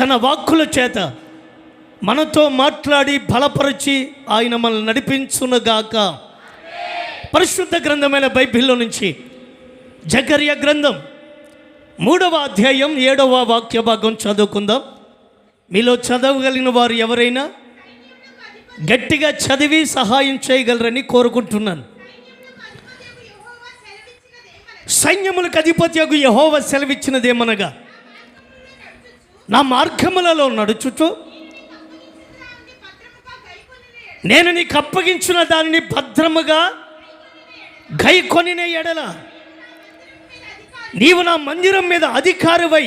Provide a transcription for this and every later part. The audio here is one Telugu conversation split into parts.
తన వాక్కుల చేత మనతో మాట్లాడి బలపరిచి ఆయన మనల్ని నడిపించునుగాక. పరిశుద్ధ గ్రంథమైన బైబిల్లో నుంచి జకర్యా గ్రంథం 3వ అధ్యాయం 7వ వాక్య భాగం చదువుకుందాం. మీలో చదవగలిగిన వారు ఎవరైనా గట్టిగా చదివి సహాయం చేయగలరని కోరుకుంటున్నాను. సైన్యములకు అధిపతియగు యెహోవా సెలవిచ్చినదేమనగా, నా మార్గములలో నడుచుచు నేను నీకు అప్పగించిన దానిని భద్రముగా గైకొనిన ఎడల నీవు నా మందిరం మీద అధికారివై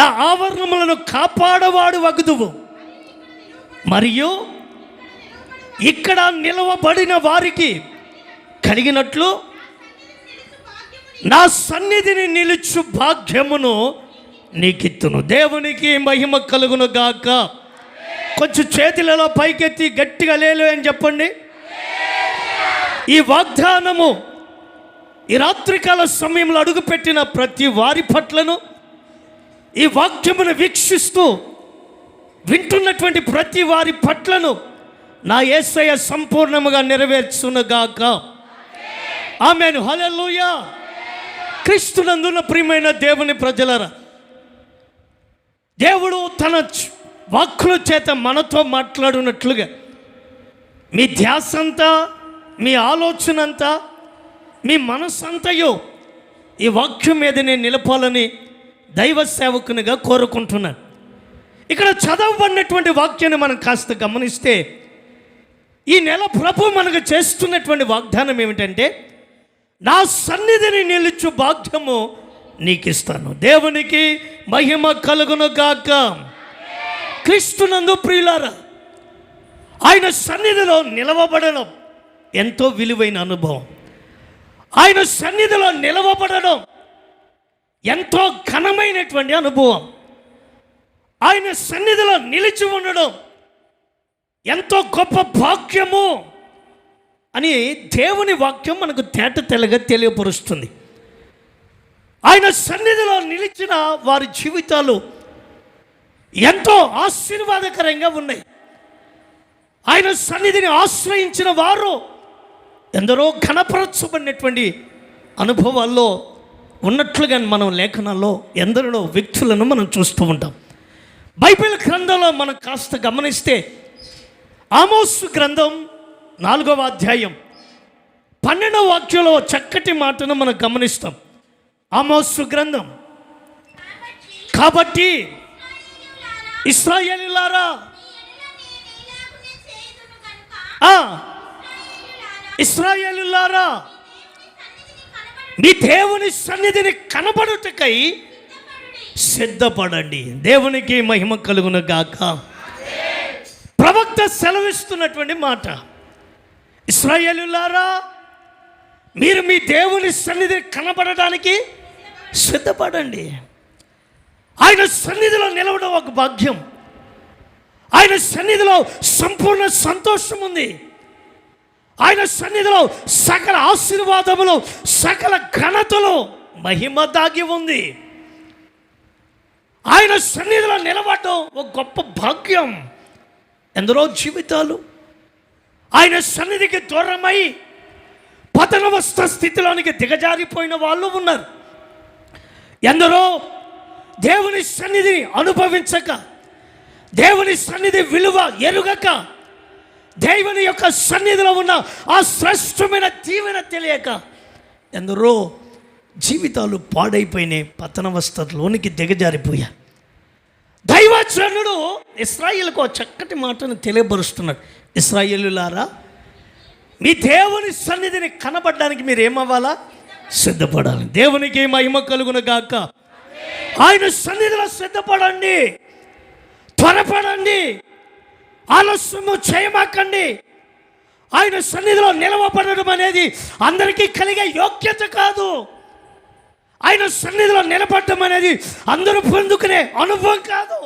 నా ఆవరణములను కాపాడవాడు వగుదువు. మరియు ఇక్కడ నిలవబడిన వారికి కలిగినట్లు నా సన్నిధిని నిలుచు భాగ్యమును నీకిత్తును. దేవునికి మహిమ కలుగును గాక. కొంచెం చేతులలో పైకెత్తి గట్టిగా లేలు అని చెప్పండి. ఈ వాగ్దానము ఈ రాత్రికాల సమయంలో అడుగుపెట్టిన ప్రతి వారి పట్లను, ఈ వాక్యమును వీక్షిస్తూ వింటున్నటువంటి ప్రతి వారి పట్లను నా యేసయ్య సంపూర్ణముగా నెరవేర్చునుగాక. ఆమేన్. హల్లెలూయా. క్రీస్తునందున ప్రియమైన దేవుని ప్రజలారా, దేవుడు తన వాక్కుల చేత మనతో మాట్లాడినట్లుగా మీ ధ్యాస అంతా, మీ ఆలోచన అంతా, మీ మనస్సంతయో ఈ వాక్యం మీద నేను నిలపాలని దైవ సేవకునిగా కోరుకుంటున్నాను. ఇక్కడ చదవబడినటువంటి వాక్యాన్ని మనం కాస్త గమనిస్తే, ఈ నెల ప్రభు మనకు చేస్తున్నటువంటి వాగ్దానం ఏమిటంటే, నా సన్నిధిని నిలుచు భాగ్యము నీకు ఇస్తాను. దేవునికి మహిమ కలుగును గాక. క్రీస్తునందు ప్రియులారా, ఆయన సన్నిధిలో నిలవబడడం ఎంతో విలువైన అనుభవం. ఆయన సన్నిధిలో నిలవబడడం ఎంతో ఘనమైనటువంటి అనుభవం. ఆయన సన్నిధిలో నిలిచి ఉండడం ఎంతో గొప్ప భాగ్యము అని దేవుని వాక్యం మనకు తేట తెల్లగా తెలియపరుస్తుంది. ఆయన సన్నిధిలో నిలిచిన వారి జీవితాలు ఎంతో ఆశీర్వాదకరంగా ఉన్నాయి. ఆయన సన్నిధిని ఆశ్రయించిన వారు ఎందరో ఘనపరచబడినటువంటి అనుభవాల్లో ఉన్నట్లుగా మనం లేఖనాల్లో ఎందరో వ్యక్తులను మనం చూస్తూ ఉంటాం. బైబిల్ గ్రంథంలో మనం కాస్త గమనిస్తే, ఆమోసు గ్రంథం 4వ అధ్యాయం 12వ వాక్యంలో చక్కటి మాటను మనం గమనిస్తాం. ఆమోసు గ్రంథం, కాబట్టి ఇశ్రాయేలీయులారా, ఇశ్రాయేలీయులారా, మీ దేవుని సన్నిధిని కనబడుటకై సిద్ధపడండి. దేవునికి మహిమ కలుగును గాక. ప్రవక్త సెలవిస్తున్నటువంటి మాట, ఇశ్రాయేలీయులారా, మీరు మీ దేవుని సన్నిధిని కనబడడానికి సిద్ధపడండి. ఆయన సన్నిధిలో నిలవడం ఒక భాగ్యం. ఆయన సన్నిధిలో సంపూర్ణ సంతోషం ఉంది. ఆయన సన్నిధిలో సకల ఆశీర్వాదములు, సకల ఘనతలు, మహిమ దాగి ఉంది. ఆయన సన్నిధిలో నిలబడడం ఒక గొప్ప భాగ్యం. ఎందరో జీవితాలు ఆయన సన్నిధికి దూరమై పతనవస్థ స్థితిలోనికి దిగజారిపోయిన వాళ్ళు ఉన్నారు. ఎందరో దేవుని సన్నిధిని అనుభవించక, దేవుని సన్నిధి విలువ ఎరుగక, దేవుని యొక్క సన్నిధిలో ఉన్న ఆ శ్రేష్టమైన దీవెన తెలియక ఎందరో జీవితాలు పాడైపోయినాయి, పతనవస్థలోనికి దిగజారిపోయారు. దైవజనుడు ఇశ్రాయేలుకు చక్కటి మాటను తెలియపరుస్తున్నాడు. ఇశ్రాయేలులారా, మీ దేవుని సన్నిధిని కనబడడానికి మీరు ఏమవ్వాలా? సిద్ధపడాలి. దేవునికి మహిమ కలుగును గాక. ఆయన సన్నిధిలో సిద్ధపడండి, త్వరపడండి, ఆలస్యము చేయమాకండి. ఆయన సన్నిధిలో నిలవబడడం అనేది అందరికీ కలిగే యోగ్యత కాదు. ఆయన సన్నిధిలో నిలబడడం అనేది అందరూ పొందుకునే అనుభవం కాదు.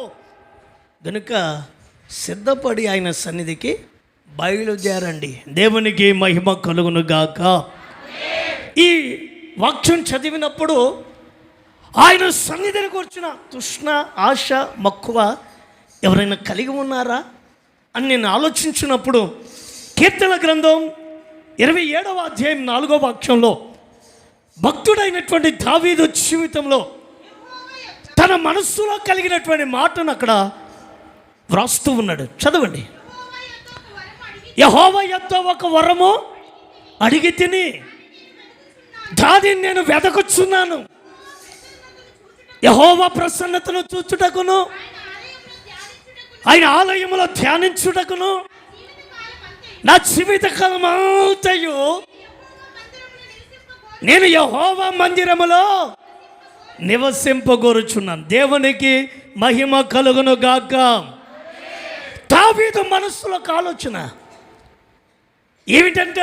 కనుక సిద్ధపడి ఆయన సన్నిధికి బయలుదేరండి. దేవునికి మహిమ కలుగును గాక. ఈ వాక్యం చదివినప్పుడు ఆయన సన్నిధిని కూర్చున్న తృష్ణ, ఆశ, మక్కువ ఎవరైనా కలిగి ఉన్నారా అని నేను ఆలోచించినప్పుడు కీర్తన గ్రంథం 27వ అధ్యాయం 4వ వాక్యంలో భక్తుడైనటువంటి దావీదు జీవితంలో తన మనస్సులో కలిగినటువంటి మాటను అక్కడ వ్రాస్తూ ఉన్నాడు. చదవండి. యెహోవా యొద్ద ఒక వరము అడిగి తిని దానిని నేను వెదకుచున్నాను. యెహోవా ప్రసన్నతను చూచుటకును ఆయన ఆలయములో ధ్యానించుటకును నా జీవితకాలం అంతయు నేను యెహోవా మందిరములో నివసింపగోరుచున్నాను. దేవునికి మహిమ కలుగును గాక. దావీదు మనస్సులో ఒక ఆలోచన ఏమిటంట,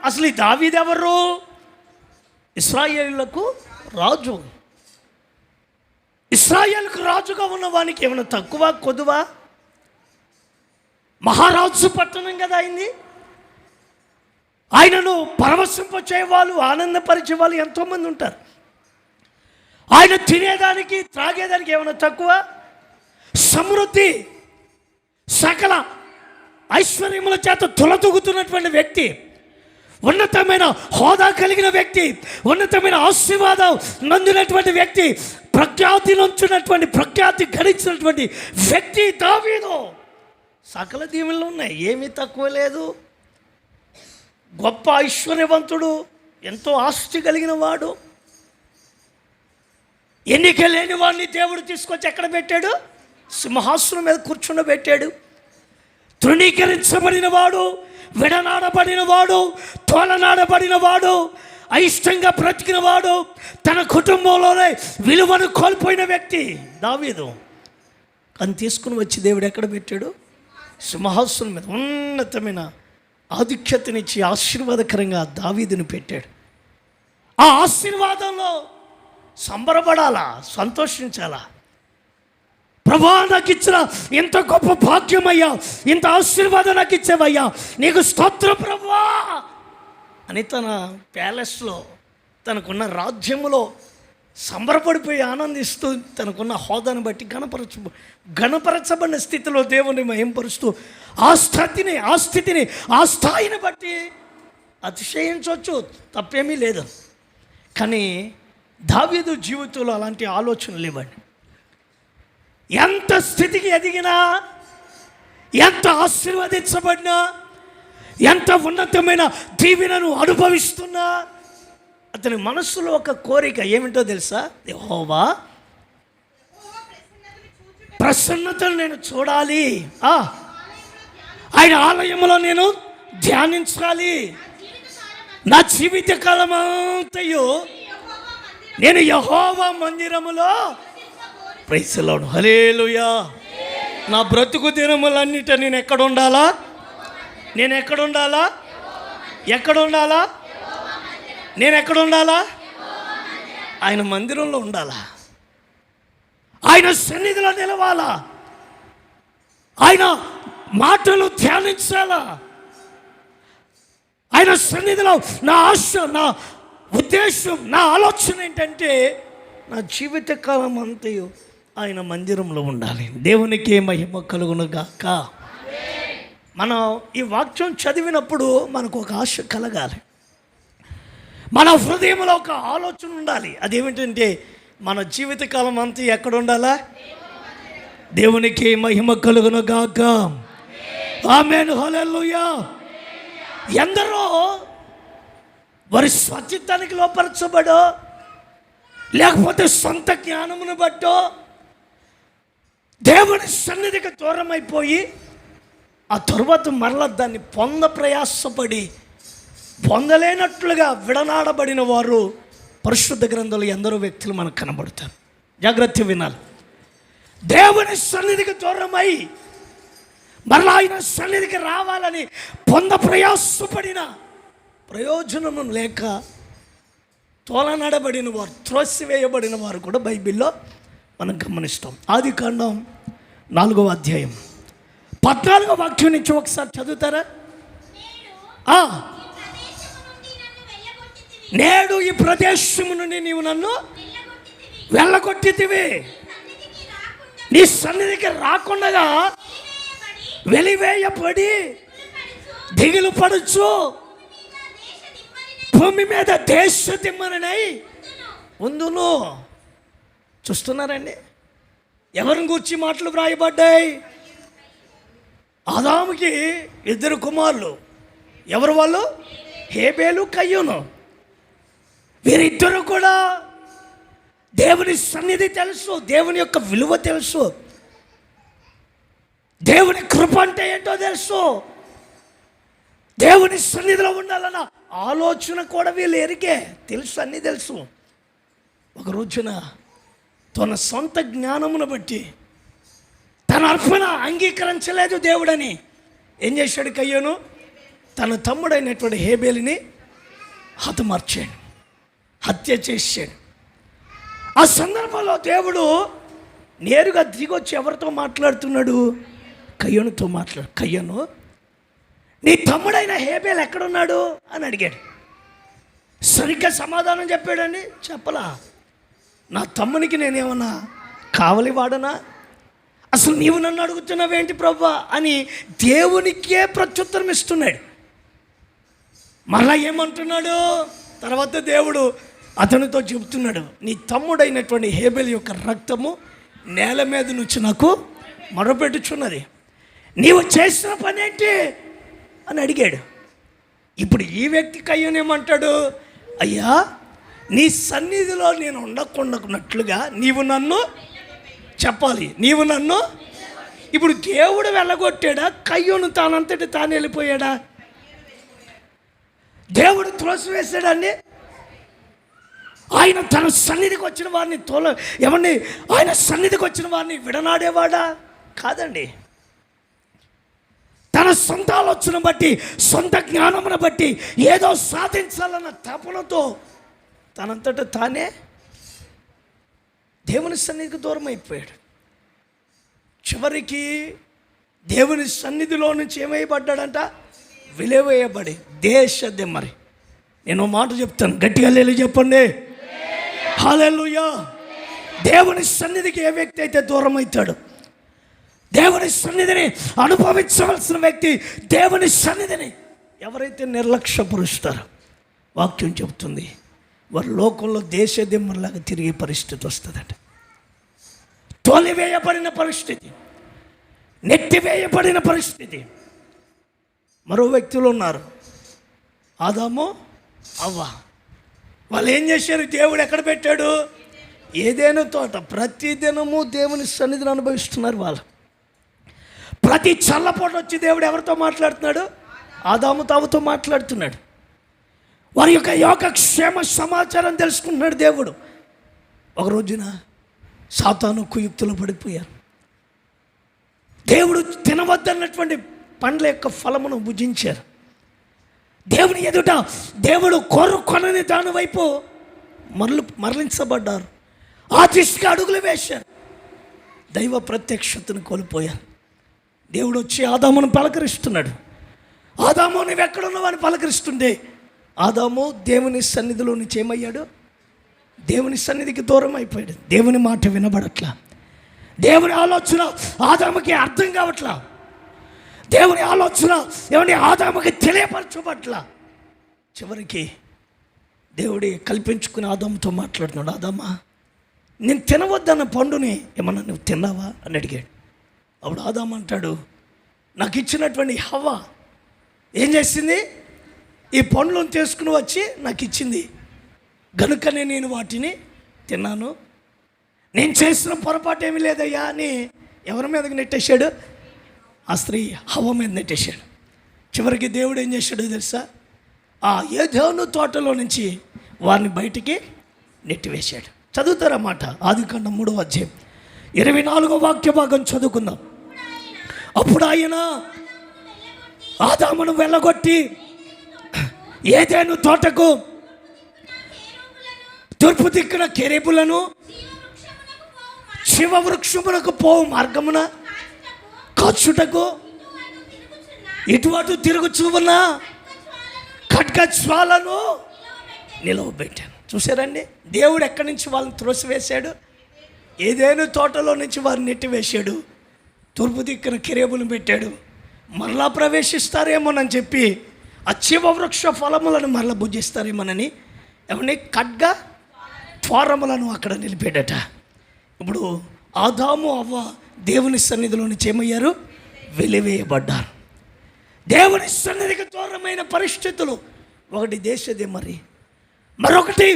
అసలు ఈ దావీదు ఎవరు? ఇశ్రాయేలులకు రాజు. ఇశ్రాయేలుకు రాజుగా ఉన్నవానికి ఏమైనా తక్కువ కొదువా? మహారాజు పట్టణం కదా అయింది. ఆయనను పరవశింపచేవాళ్ళు, ఆనందపరిచే వాళ్ళు ఎంతోమంది ఉంటారు. ఆయన తినేదానికి త్రాగేదానికి ఏమైనా తక్కువ? సమృద్ధి, సకల ఐశ్వర్యముల చేత తులతూగుతున్నటువంటి వ్యక్తి, ఉన్నతమైన హోదా కలిగిన వ్యక్తి, ఉన్నతమైన ఆశీర్వాదం నందినటువంటి వ్యక్తి, ప్రఖ్యాతి నుంచున్నటువంటి ప్రఖ్యాతి గడించినటువంటి వ్యక్తి దావీదు. సకల దీవెనలు ఉన్నాయి, ఏమీ తక్కువ లేదు. గొప్ప ఐశ్వర్యవంతుడు, ఎంతో ఆస్తి కలిగిన వాడు. ఎన్నిక లేని వాడిని దేవుడు తీసుకొచ్చి ఎక్కడ పెట్టాడు? సింహాసనం మీద కూర్చుండబెట్టాడు. తృణీకరించబడిన వాడు, విడనాడబడిన వాడు, తోలనాడబడిన వాడు, అయిష్టంగా బ్రతికిన వాడు, తన కుటుంబంలోనే విలువను కోల్పోయిన వ్యక్తి దావీదు. అని తీసుకుని వచ్చి దేవుడు ఎక్కడ పెట్టాడు? సింహాసనం మీద ఉన్నతమైన ఆధిక్యతనిచ్చి ఆశీర్వాదకరంగా దావీదుని పెట్టాడు. ఆ ఆశీర్వాదంలో సంబరపడాలా, సంతోషించాలా. ప్రభువా, నాకు ఇచ్చిన ఇంత గొప్ప భాగ్యమయ్యా, ఇంత ఆశీర్వాదం నాకు ఇచ్చావయ్యా, నీకు స్తోత్రం ప్రభువా అని తన ప్యాలెస్లో, తనకున్న రాజ్యములో సంబరపడిపోయి ఆనందిస్తూ, తనకున్న హోదాను బట్టి గణపరచబడిన స్థితిలో దేవుని మహింపరుస్తూ ఆ స్థితిని ఆ స్థాయిని బట్టి అతిశయించవచ్చు, తప్పేమీ లేదు. కానీ దావీదు జీవితంలో అలాంటి ఆలోచనలు లేవండి. ఎంత స్థితికి ఎదిగినా, ఎంత ఆశీర్వదించబడినా, ఎంత ఉన్నతమైన దీవెనను అనుభవిస్తున్నా, అతని మనస్సులో ఒక కోరిక ఏమిటో తెలుసా? యెహోవా ప్రసన్నతను నేను చూడాలి, ఆయన ఆలయంలో నేను ధ్యానించాలి, నా జీవితకాలం అంతయు నేను యెహోవా మందిరములో. ప్రైజ్ ది లార్డ్, హల్లెలూయా. నా బ్రతుకు దినములన్నిట నేను ఎక్కడ ఉండాలా? నేను ఎక్కడ ఉండాలా? ఎక్కడ ఉండాలా? నేను ఎక్కడ ఉండాలా? ఆయన మందిరంలో ఉండాలా, ఆయన సన్నిధిలో నిలవాలా, ఆయన మాటలు ధ్యానించాలా. ఆయన సన్నిధిలో నా ఆశ, నా ఉద్దేశం, నా ఆలోచన ఏంటంటే నా జీవితకాలం అంతయు ఆయన మందిరంలో ఉండాలి. దేవునికి మహిమ కలుగును గాక. మనం ఈ వాక్యం చదివినప్పుడు మనకు ఒక ఆశ కలగాలి, మన హృదయంలో ఒక ఆలోచన ఉండాలి. అదేమిటంటే మన జీవితకాలం అంతా ఎక్కడ ఉండాలా? దేవునికి మహిమ కలుగును గాక. ఆమేన్, హల్లెలూయా. ఎందరో వారి స్వచిత్తానికి లోపరచబడో, లేకపోతే సొంత జ్ఞానమును బట్టో దేవుని సన్నిధికి దూరం అయిపోయి ఆ తరువాత మరలా దాన్ని ప్రయాసపడి పొందలేనట్లుగా విడనాడబడిన వారు పరిశుద్ధ గ్రంథంలో ఎందరో వ్యక్తులు మనకు కనబడతారు. జాగ్రత్త వినాలి. దేవుని సన్నిధికి దూరమై మరలా ఆయన సన్నిధికి రావాలని ప్రయాసపడిన ప్రయోజనము లేక తోలనడబడిన వారు, త్రోసివేయబడిన వారు కూడా బైబిల్లో మనం గమనిస్తాం. ఆదికాండం 4వ అధ్యాయం 14వ వాక్యం నుంచి ఒకసారి చదువుతారా? నేడు ఈ ప్రదేశము నుండి నీవు నన్ను వెళ్ళగొట్టితివి, నీ సన్నిధికి రాకుండా వెలివేయబడి దిగులు పడుచు భూమి మీద దేశ దిమ్మనై ఉందును. చూస్తున్నారండి, ఎవరిని గూర్చి మాటలు వ్రాయబడ్డాయి? ఆదాముకి 2 కుమారులు. ఎవరు వాళ్ళు? హేబేలు, కయ్యూను. వీరిద్దరూ కూడా దేవుని సన్నిధి తెలుసు, దేవుని యొక్క విలువ తెలుసు, దేవుని కృప అంటే ఏంటో తెలుసు, దేవుని సన్నిధిలో ఉండాలన్న ఆలోచన కూడా వీళ్ళు ఎరిగే తెలుసు, అన్నీ తెలుసు. ఒక రోజున తన సొంత జ్ఞానమును బట్టి తన అర్పణ అంగీకరించలేదు దేవుడని ఏం చేశాడు కయ్యూను? తన తమ్ముడైనటువంటి హేబేలుని హతమార్చాడు, హత్య చేశాడు. ఆ సందర్భంలో దేవుడు నేరుగా దిగొచ్చి ఎవరితో మాట్లాడుతున్నాడు? కయ్యూనుతో కయ్యూను, నీ తమ్ముడైన హేబేలు ఎక్కడున్నాడు అని అడిగాడు. సరిగ్గా సమాధానం చెప్పాడండి? చెప్పలా. నా తమ్మునికి నేనేమన్నా కావలి వాడనా? అసలు నీవు నన్ను అడుగుతున్నావేంటి ప్రభువా అని దేవునికే ప్రత్యుత్తరం ఇస్తున్నాడు. మళ్ళా ఏమంటున్నాడు? తర్వాత దేవుడు అతనితో చెబుతున్నాడు, నీ తమ్ముడైనటువంటి హేబేలు యొక్క రక్తము నేల మీద నుంచి నాకు మొరపెట్టుచున్నది, నీవు చేసిన పని ఏంటి అని అడిగాడు. ఇప్పుడు ఈ వ్యక్తి కయ్యూనేమంటాడు? అయ్యా, నీ సన్నిధిలో నేను ఉండకుండానట్లుగా నీవు నన్ను చెప్పాలి, నీవు నన్ను. ఇప్పుడు దేవుడు వెళ్ళగొట్టాడా? కయ్యూను తానంతటి తాను వెళ్ళిపోయాడా? దేవుడు త్రోసివేశాడండి. ఆయన తన సన్నిధికి వచ్చిన వారిని ఏమండి, ఆయన సన్నిధికి వచ్చిన వారిని విడనాడేవాడా? కాదండి. తన సొంత ఆలోచన బట్టి, సొంత జ్ఞానమును బట్టి ఏదో సాధించాలన్న తపనతో తనంతట తానే దేవుని సన్నిధికి దూరం అయిపోయాడు. చివరికి దేవుని సన్నిధిలో నుంచి ఏమైపడ్డాడంట? వెలివేయబడి దేశ దిమ్మరి. నేను మాట చెప్తాను, గట్టిగా లేలు చెప్పండి, హల్లెలూయా. దేవుని సన్నిధికి ఏ వ్యక్తి అయితే దూరం అవుతాడు, దేవుని సన్నిధిని అనుభవించవలసిన వ్యక్తి, దేవుని సన్నిధిని ఎవరైతే నిర్లక్ష్యపరుస్తారో వాక్యం చెబుతుంది వారి లోకంలో దేశ దిమ్మలాగా తిరిగే పరిస్థితి వస్తుందంట. తోలివేయబడిన పరిస్థితి, నెట్టివేయబడిన పరిస్థితి. మరో వ్యక్తులు ఉన్నారు, ఆదాము, అవ్వ. వాళ్ళు ఏం చేశారు? దేవుడు ఎక్కడ పెట్టాడు? ఏదైనా తోట. ప్రతి దినము దేవుని సన్నిధిని అనుభవిస్తున్నారు వాళ్ళు. ప్రతి చల్లపోటు వచ్చి దేవుడు ఎవరితో మాట్లాడుతున్నాడు? ఆదాము తావుతో మాట్లాడుతున్నాడు. వారి యొక్క యోగక్షేమ సమాచారం తెలుసుకుంటున్నాడు దేవుడు. ఒక రోజున సాతాను కుయుక్తులు పడిపోయారు. దేవుడు తినవద్దన్నటువంటి పండ్ల యొక్క ఫలమును భుజించారు. దేవుని ఎదుట దేవుడు కోరుకొనని దాని వైపు మరలించబడ్డారు. ఆ దిశగా అడుగులు వేశారు. దైవ ప్రత్యక్షతను కోల్పోయారు. దేవుడు వచ్చి ఆదామును పలకరిస్తున్నాడు. ఆదాము, నువ్వు ఎక్కడున్నావు అని పలకరిస్తుండే ఆదాము దేవుని సన్నిధిలో నుంచి ఏమయ్యాడు? దేవుని సన్నిధికి దూరం అయిపోయాడు. దేవుని మాట వినబడట్లా. దేవుని ఆలోచన ఆదాముకి అర్థం కావట్లా. దేవుని ఆలోచన ఏమని ఆదాముకి తెలియపరచబట్లా. చివరికి దేవుడి కల్పించుకుని ఆదాముతో మాట్లాడుతున్నాడు. ఆదామా, నేను తినవద్దన్న పండుని ఏమన్నా నువ్వు తిన్నావా అని అడిగాడు. అప్పుడు ఆదాము అంటాడు, నాకు ఇచ్చినటువంటి హవ్వ ఏం చేసింది? ఈ పండ్లను తీసుకుని వచ్చి నాకు ఇచ్చింది, గనుకనే నేను వాటిని తిన్నాను. నేను చేసిన పొరపాటు ఏమీ లేదయ్యా అని ఎవరి మీదకి నెట్టేశాడు? ఆ స్త్రీ హవ్వ మీద నెట్టేశాడు. చివరికి దేవుడు ఏం చేశాడో తెలుసా? ఆ ఏదోను తోటలో నుంచి వారిని బయటికి నెట్టివేశాడు. చదువుతారన్నమాట. ఆదికాండం 3వ అధ్యాయం 24వ వాక్య భాగం చదువుకుందాం. అప్పుడు ఆయన ఆదామును వెళ్ళగొట్టి ఏదైనా తోటకు తూర్పు దిక్కున కెరూబులను, శివ వృక్షమునకు పోవు మార్గమున కచ్చుటకు ఇటువంటి తిరుగుచూ ఉన్న ఖడ్గజ్వాలను నిలవబెట్టాను. చూసారండి, దేవుడు ఎక్కడి నుంచి వాళ్ళని త్రోసివేశాడు? ఏదేను తోటలో నుంచి వారిని నెట్టివేశాడు. తూర్పు దిక్కున కెరూబులను పెట్టాడు. మరలా ప్రవేశిస్తారేమోనని చెప్పి ఆ జీవవృక్ష ఫలములను మరలా భుజిస్తారేమోనని ఏమని ఖడ్గ ద్వారములను అక్కడ నిలిపాడట. ఇప్పుడు ఆదాము అవ్వ దేవుని సన్నిధిలో నుంచి ఏమయ్యారు? వెలివేయబడ్డారు. దేవుని సన్నిధికి దూరమైన పరిస్థితులు. ఒకటి దేశదే, మరొకటి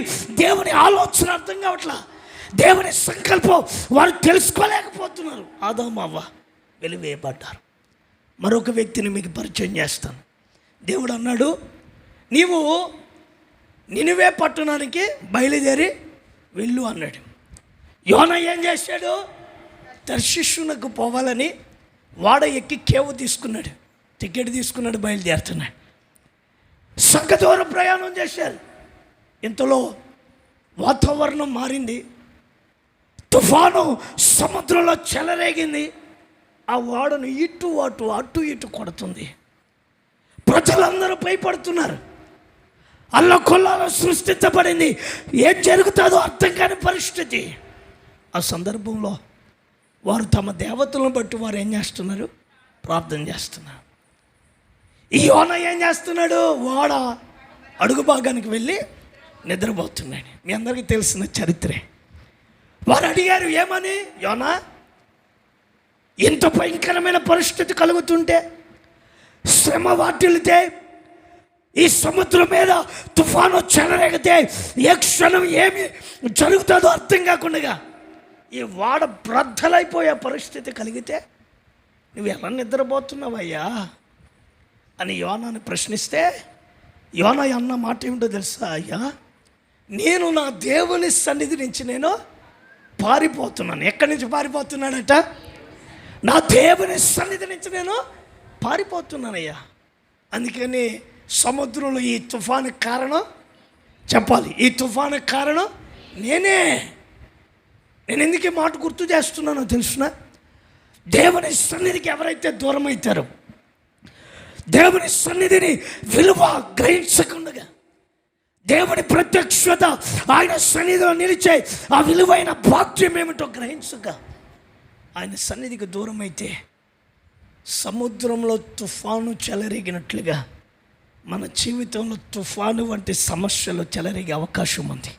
దేవుని ఆలోచన అర్థం కావట్లా, దేవుని సంకల్పం వారు తెలుసుకోలేకపోతున్నారు. ఆదాము అవ్వ వెలివేయబడ్డారు. మరొక వ్యక్తిని మీకు పరిచయం చేస్తాను. దేవుడు అన్నాడు, నీవు నినివే పట్టణానికి బయలుదేరి వెళ్ళు అన్నాడు. యోనా ఏం చేశాడు? తర్షీషునకు పోవాలని వాడ ఎక్కి కేవు తీసుకున్నాడు, టికెట్ తీసుకున్నాడు, బయలుదేరుతున్నాడు. సగ దూరం ప్రయాణం చేశారు. ఇంతలో వాతావరణం మారింది. తుఫాను సముద్రంలో చెలరేగింది. ఆ వాడను ఇటు అటు ఇటు కొడుతుంది. ప్రజలందరూ భయపడుతున్నారు. అల్లకొల్లాలో సృష్టించబడింది. ఏం జరుగుతుందో అర్థం కాని పరిస్థితి. ఆ సందర్భంలో వారు తమ దేవతలను బట్టి వారు ఏం చేస్తున్నారు? ప్రార్థన చేస్తున్నారు. ఈ యోనా ఏం చేస్తున్నాడు? వాడ అడుగు భాగానికి వెళ్ళి నిద్రపోతున్నాడు. మీ అందరికీ తెలిసిన చరిత్రే. వారు అడిగారు, ఏమని? యోనా, ఇంత భయంకరమైన పరిస్థితి కలుగుతుంటే, శ్రమ వాటిల్లితే, ఈ సముద్రం మీద తుఫాను చెలరేగితే, ఏ క్షణం ఏమి జరుగుతుందో అర్థం కాకుండా ఈ వాడ బ్రద్దలైపోయే పరిస్థితి కలిగితే నువ్వు ఎలా నిద్రపోతున్నావయ్యా అని యోనాని ప్రశ్నిస్తే, యోనా అన్న మాట ఏమిటో తెలుసా? అయ్యా, నేను నా దేవుని సన్నిధి నుంచి నేను పారిపోతున్నాను. ఎక్కడి నుంచి పారిపోతున్నాడట? నా దేవుని సన్నిధి నుంచి నేను పారిపోతున్నానయ్యా. అందుకని సముద్రంలో ఈ తుఫానుకి కారణం చెప్పాలి. ఈ తుఫానుకి కారణం నేనే. నేను ఎందుకు ఈ మాట గుర్తు చేస్తున్నానో తెలుసునా? దేవుని సన్నిధికి ఎవరైతే దూరం అవుతారో, దేవుని సన్నిధిని విలువ గ్రహించకుండా, దేవుని ప్రత్యక్షత, ఆయన సన్నిధిలో నిలిచే ఆ విలువైన భాగ్యం ఏమిటో గ్రహించక ఆయన సన్నిధికి దూరం అయితే సముద్రంలో తుఫాను చెలరేగినట్లుగా మన జీవితంలో తుఫాను వంటి సమస్యలు చెలరేగే అవకాశం ఉంది.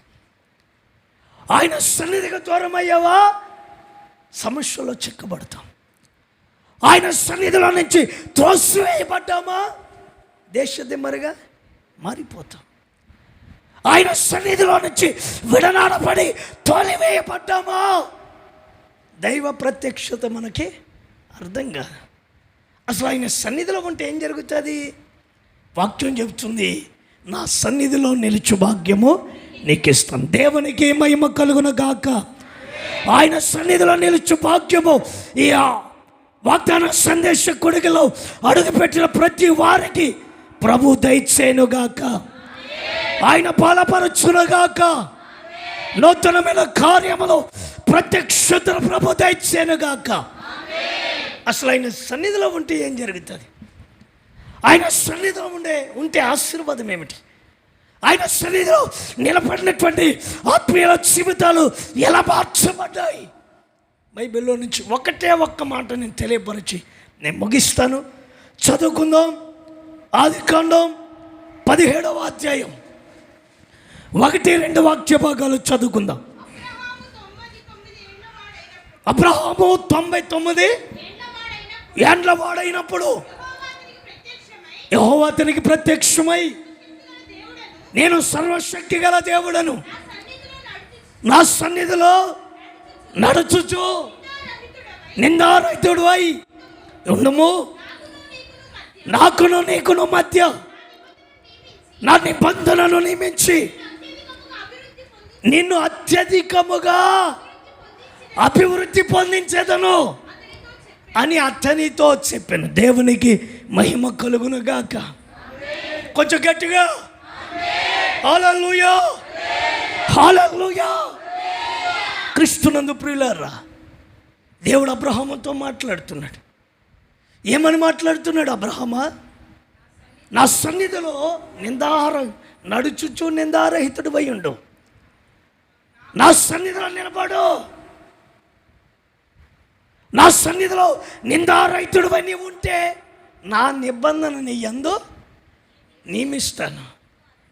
ఆయన సన్నిధికి దూరం అయ్యావా, సమస్యలో చిక్కబడతాం. ఆయన సన్నిధిలో నుంచి త్రోసివేయబడ్డామా, దేశదిమ్మరిగా మారిపోతాం. ఆయన సన్నిధిలో నుంచి విడనాడబడి తోలివేయబడ్డామా, దైవ ప్రత్యక్షత మనకి అర్థం కాదు. అసలు ఆయన సన్నిధిలో ఉంటే ఏం జరుగుతుంది? వాక్యం చెబుతుంది, నా సన్నిధిలో నిలుచు భాగ్యము నీకు ఇస్తాను. దేవునికి మహిమ కలుగును గాక. ఆయన సన్నిధిలో నిలుచు భాగ్యము ఈ వాగ్దాన సందేశ కొడుకులో అడుగుపెట్టిన ప్రతి వారికి ప్రభు దయచేయునుగాక. ఆయన బలపరచునుగాక. నూతనమైన కార్యములు ప్రత్యక్షతను ప్రభు దయచేయునుగాక. అసలు ఆయన సన్నిధిలో ఉంటే ఏం జరుగుతుంది? ఆయన సన్నిధిలో ఉంటే ఆశీర్వాదం ఏమిటి? ఆయన సన్నిధిలో నిలబడినటువంటి ఆత్మీయ జీవితాలు ఎలా మార్చబడ్డాయి? బైబిల్లో నుంచి ఒక్క మాట నేను తెలియపరిచి నేను ముగిస్తాను. చదువుకుందాం. ఆదికాండం 17వ అధ్యాయం 1-2 వాక్య భాగాలు చదువుకుందాం. అబ్రహాము 99 ఏండ్ల వాడైనప్పుడు యెహోవా అతనికి ప్రత్యక్షమై, నేను సర్వశక్తి గల దేవుడను, నా సన్నిధిలో నడుచుచు నిందారహితుడవై ఉండుము, నాకును నీకును మధ్య నా నిబంధనను నియమించి నిన్ను అత్యధికముగా అభివృద్ధి పొందించేదను అని అతనితో చెప్పాను. దేవునికి మహిమ కలుగును గాక. కొంచెం గట్టిగా హల్లెలూయా, హల్లెలూయా. క్రీస్తునందు ప్రియులారా, దేవుడు అబ్రహాముతో మాట్లాడుతున్నాడు. ఏమని మాట్లాడుతున్నాడు? అబ్రహామా, నా సన్నిధిలో నడుచుచు నిందారహితుడు అయి ఉండు. నా సన్నిధిలో నిలబడు. నా సన్నిధిలో నిందారహితుడు అని ఉంటే నా నిబంధన నీ యందు నియమిస్తాను.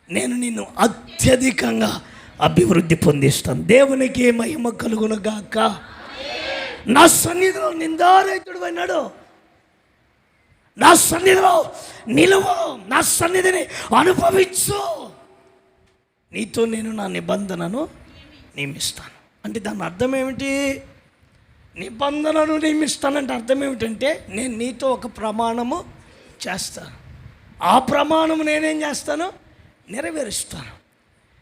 నేను నిన్ను అత్యధికంగా అభివృద్ధి పొందిస్తాను. దేవునికి మహిమ కలుగును గాక. నా సన్నిధిలో నిందారహితుడు అన్నాడు. నా సన్నిధిలో నిలువు, నా సన్నిధిని అనుభవించు. నీతో నేను నా నిబంధనను నియమిస్తాను. అంటే దాని అర్థం ఏమిటి? నిబంధనను నియమిస్తానంటే అర్థం ఏమిటంటే నేను నీతో ఒక ప్రమాణము చేస్తాను. ఆ ప్రమాణము నేనేం చేస్తాను? నెరవేరుస్తాను.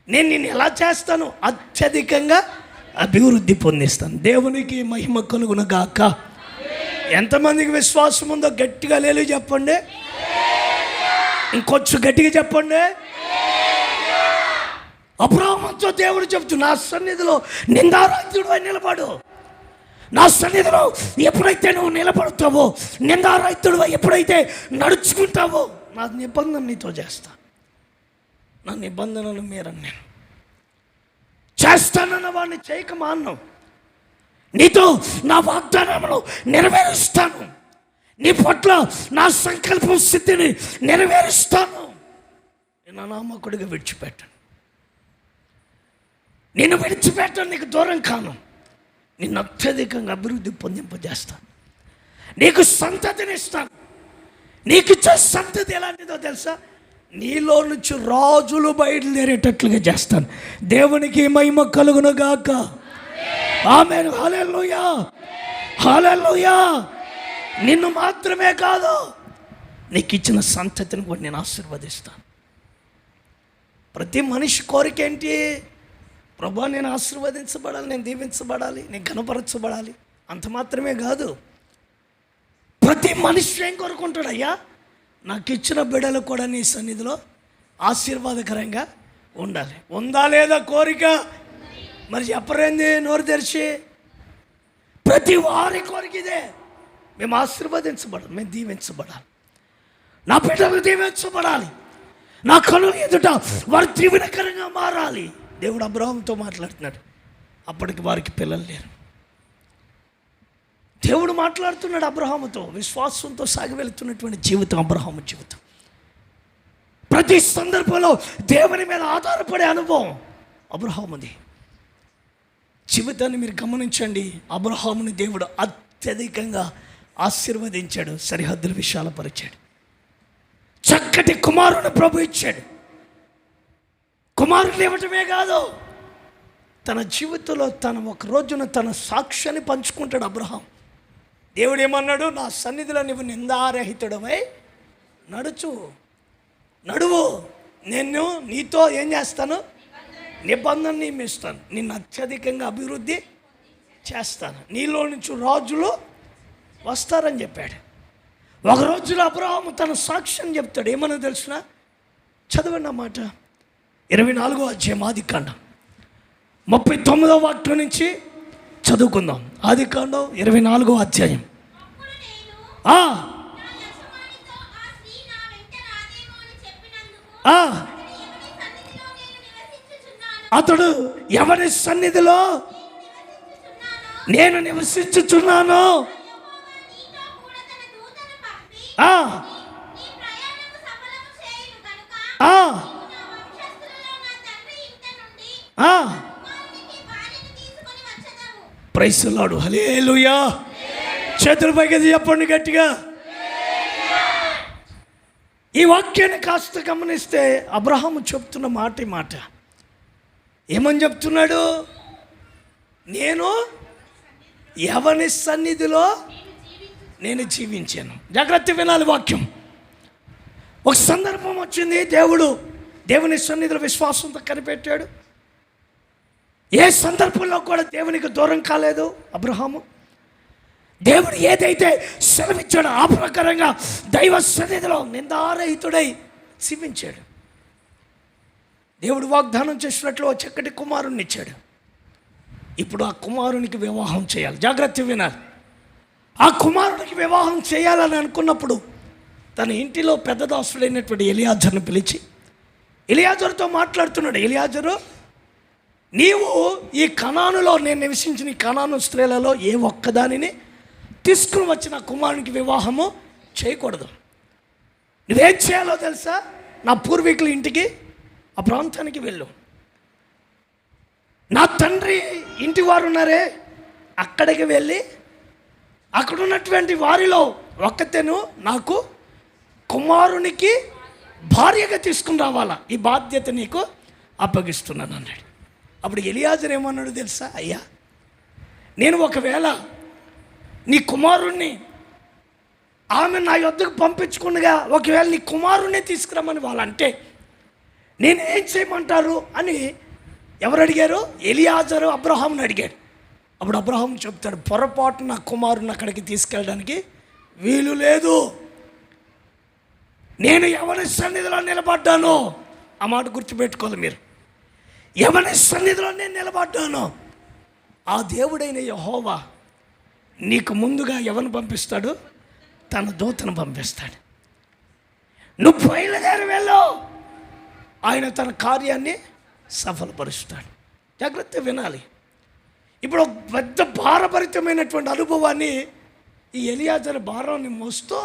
నేను నిన్ను ఎలా చేస్తాను? అత్యధికంగా అభివృద్ధి పొందిస్తాను. దేవునికి మహిమ కలుగును గాక. ఎంతమందికి విశ్వాసం ఉందో గట్టిగా లేలు చెప్పండి. ఇంకొంచెం గట్టిగా చెప్పండి. అబ్రాహాముతో దేవుడు చెప్తూ, నా సన్నిధిలో నిందారహితుడు అని నిలబడు. నా సన్నిధిలో ఎప్పుడైతే నువ్వు నిలబడతావో, నిందారహితుడు ఎప్పుడైతే నడుచుకుంటావో, నా నిబంధన నీతో చేస్తా. నా నిబంధనలు మీరని నేను చేస్తానన్న వాడిని చేయక మాన్నం. నీతో నా వాగ్దానములు నెరవేరుస్తాను. నీ పట్ల నా సంకల్పం స్థితిని నెరవేరుస్తాను. నేను అనామకుడిగా విడిచిపెట్టాను. నేను విడిచిపెట్టాను, నీకు దూరం కాను. నిన్ను అత్యధికంగా అభివృద్ధి పొందింపజేస్తాను. నీకు సంతతిని ఇస్తాను. నీకు ఇచ్చే సంతతి ఎలాంటిదో తెలుసా? నీలో నుంచి రాజులు బయలుదేరేటట్లుగా చేస్తాను. దేవునికి మహిమ కలుగును గాక. ఆమేన్. హల్లెలూయా, హల్లెలూయా. నిన్ను మాత్రమే కాదు, నీకు ఇచ్చిన సంతతిని కూడా నేను ఆశీర్వదిస్తాను. ప్రతి మనిషి కోరిక ఏంటి? ప్రభా, నేను ఆశీర్వదించబడాలి, నేను దీవించబడాలి, నేను కనపరచబడాలి. అంత మాత్రమే కాదు, ప్రతి మనిషి ఏం కోరుకుంటాడు? అయ్యా, నాకు ఇచ్చిన బిడ్డలు కూడా నీ సన్నిధిలో ఆశీర్వాదకరంగా ఉండాలి. ఉందా లేదా కోరిక? మరి చెప్పరేంది నోరు తెరిచి? ప్రతి వారి కోరిక ఇదే. మేము ఆశీర్వదించబడాలి, మేము దీవించబడాలి, నా బిడ్డలు దీవించబడాలి, నా కనుల ఎదుట వారు దీవెనకరంగా మారాలి. దేవుడు అబ్రాహాముతో మాట్లాడుతున్నాడు. అప్పటికి వారికి పిల్లలు లేరు. దేవుడు మాట్లాడుతున్నాడు అబ్రహాముతో. విశ్వాసంతో సాగి వెళుతున్నటువంటి జీవితం అబ్రహాము జీవితం. ప్రతి సందర్భంలో దేవుని మీద ఆధారపడే అనుభవం అబ్రహాముది. జీవితాన్ని మీరు గమనించండి. అబ్రహాముని దేవుడు అత్యధికంగా ఆశీర్వదించాడు, సరిహద్దుల విశాలపరిచాడు, చక్కటి కుమారుని ప్రభు ఇచ్చాడు. కుమారుని ఇవ్వటమే కాదు, తన జీవితంలో ఒక రోజున తన సాక్ష్యాన్ని పంచుకుంటాడు అబ్రహాం. దేవుడు ఏమన్నాడు? నా సన్నిధిలో నువ్వు నిందారహితుడవై నడువు. నేను నీతో ఏం చేస్తాను? నిబంధన నియమిస్తాను. నిన్ను అత్యధికంగా అభివృద్ధి చేస్తాను. నీలో నుంచి రాజులు వస్తారని చెప్పాడు. ఒక రోజులో అబ్రహాము తన సాక్ష్యం చెప్తాడు. ఏమన్నా తెలుసునా? చదవండి అన్నమాట. 24వ అధ్యాయం ఆదికాండం 39వ వాక్యం నుంచి చదువుకుందాం. ఆదికాండం 24వ అధ్యాయం. అతడు ఎవరి సన్నిధిలో నేను నివసించుచున్నాను, ప్రైజ్ ది లార్డ్. హల్లెలూయా. చేతుల పైకి చెప్పండి గట్టిగా. ఈ వాక్యాన్ని కాస్త గమనిస్తే అబ్రహాము చెప్తున్న మాట ఏమని చెప్తున్నాడు? నేను ఎవని సన్నిధిలో నేను జీవించాను. జాగ్రత్త వినాలి వాక్యం. ఒక సందర్భం వచ్చింది. దేవుని సన్నిధిలో విశ్వాసంతో కనిపెట్టాడు. ఏ సందర్భంలో కూడా దేవునికి దూరం కాలేదు అబ్రహాము. దేవుడు ఏదైతే సెలవిచ్చాడో ఆ ప్రకారంగా దైవ సన్నిధిలో నిందారహితుడై జీవించాడు. దేవుడు వాగ్దానం చేసినట్లు ఒక చక్కటి కుమారుణ్ణి ఇచ్చాడు. ఇప్పుడు ఆ కుమారునికి వివాహం చేయాలి. జాగ్రత్త వినాలి. ఆ కుమారునికి వివాహం చేయాలని అనుకున్నప్పుడు తన ఇంటిలో పెద్ద దాసుడైనటువంటి ఎలియాజరుని పిలిచి ఎలియాజరుతో మాట్లాడుతున్నాడు. ఎలియాజరు, నీవు ఈ కనానులో నేను నివసించిన ఈ కనాను స్త్రీలలో ఏ ఒక్కదానిని తీసుకుని వచ్చిన కుమారునికి వివాహము చేయకూడదు. నువ్వేం చేయాలో తెలుసా? నా పూర్వీకుల ఇంటికి, ఆ ప్రాంతానికి వెళ్ళు. నా తండ్రి ఇంటి వారు ఉన్నారే, అక్కడికి వెళ్ళి అక్కడ ఉన్నటువంటి వారిలో ఒక్కతేను నాకు కుమారునికి భార్యగా తీసుకుని రావాలా, ఈ బాధ్యత నీకు అప్పగిస్తున్నాను అన్నాడు. అప్పుడు ఎలియాజరు ఏమన్నాడు తెలుసా? అయ్యా, నేను ఒకవేళ నీ కుమారుణ్ణి ఆమె నా యొద్దకు పంపించుకుండగా ఒకవేళ నీ కుమారుణ్ణి తీసుకురమ్మని వాళ్ళంటే నేనేం చేయమంటారు అని ఎవరు అడిగారు? ఎలియాజరు అబ్రహాంని అడిగాడు. అప్పుడు అబ్రహాం చెప్తాడు, పొరపాటు నా కుమారుని అక్కడికి తీసుకెళ్ళడానికి వీలు లేదు. నేను ఎవరి సన్నిధిలో నిలబడ్డానో, ఆ మాట గుర్తుపెట్టుకోవాలి మీరు. ఎవరి సన్నిధిలో నేను నిలబడ్డానో ఆ దేవుడైన యెహోవా నీకు ముందుగా ఎవరిని పంపిస్తాడు? తన దూతను పంపిస్తాడు. నువ్వు బయలుదేరి వెళ్ళు, ఆయన తన కార్యాన్ని సఫలపరుస్తాడు. జాగ్రత్త వినాలి. ఇప్పుడు ఒక పెద్ద భారభరితమైనటువంటి అనుభవాన్ని ఈ ఎలియాజరు భారాన్ని మోస్తూ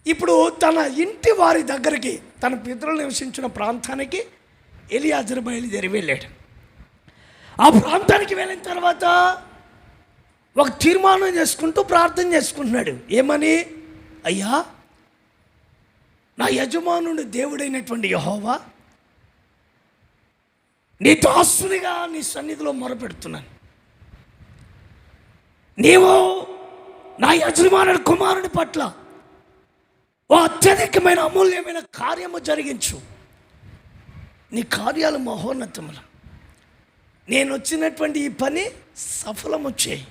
ఇప్పుడు తన ఇంటి వారి దగ్గరికి, తన పితరులు నివసించిన ప్రాంతానికి ఎలియాజరు బయలుదేరి వెళ్ళాడు. ఆ ప్రాంతానికి వెళ్ళిన తర్వాత ఒక తీర్మానం చేసుకుంటూ ప్రార్థన చేసుకుంటున్నాడు. ఏమని? అయ్యా, నా యజమానుడు దేవుడైనటువంటి యెహోవా, నీ దాసునిగా నీ సన్నిధిలో మొరపెడుతున్నాను. నీవు నా యజమానుడి కుమారుని పట్ల ఓ అత్యధికమైన అమూల్యమైన కార్యము జరిగించు. నీ కార్యాలు మహోన్నతములు. నేను వచ్చినటువంటి ఈ పని సఫలము చేయి.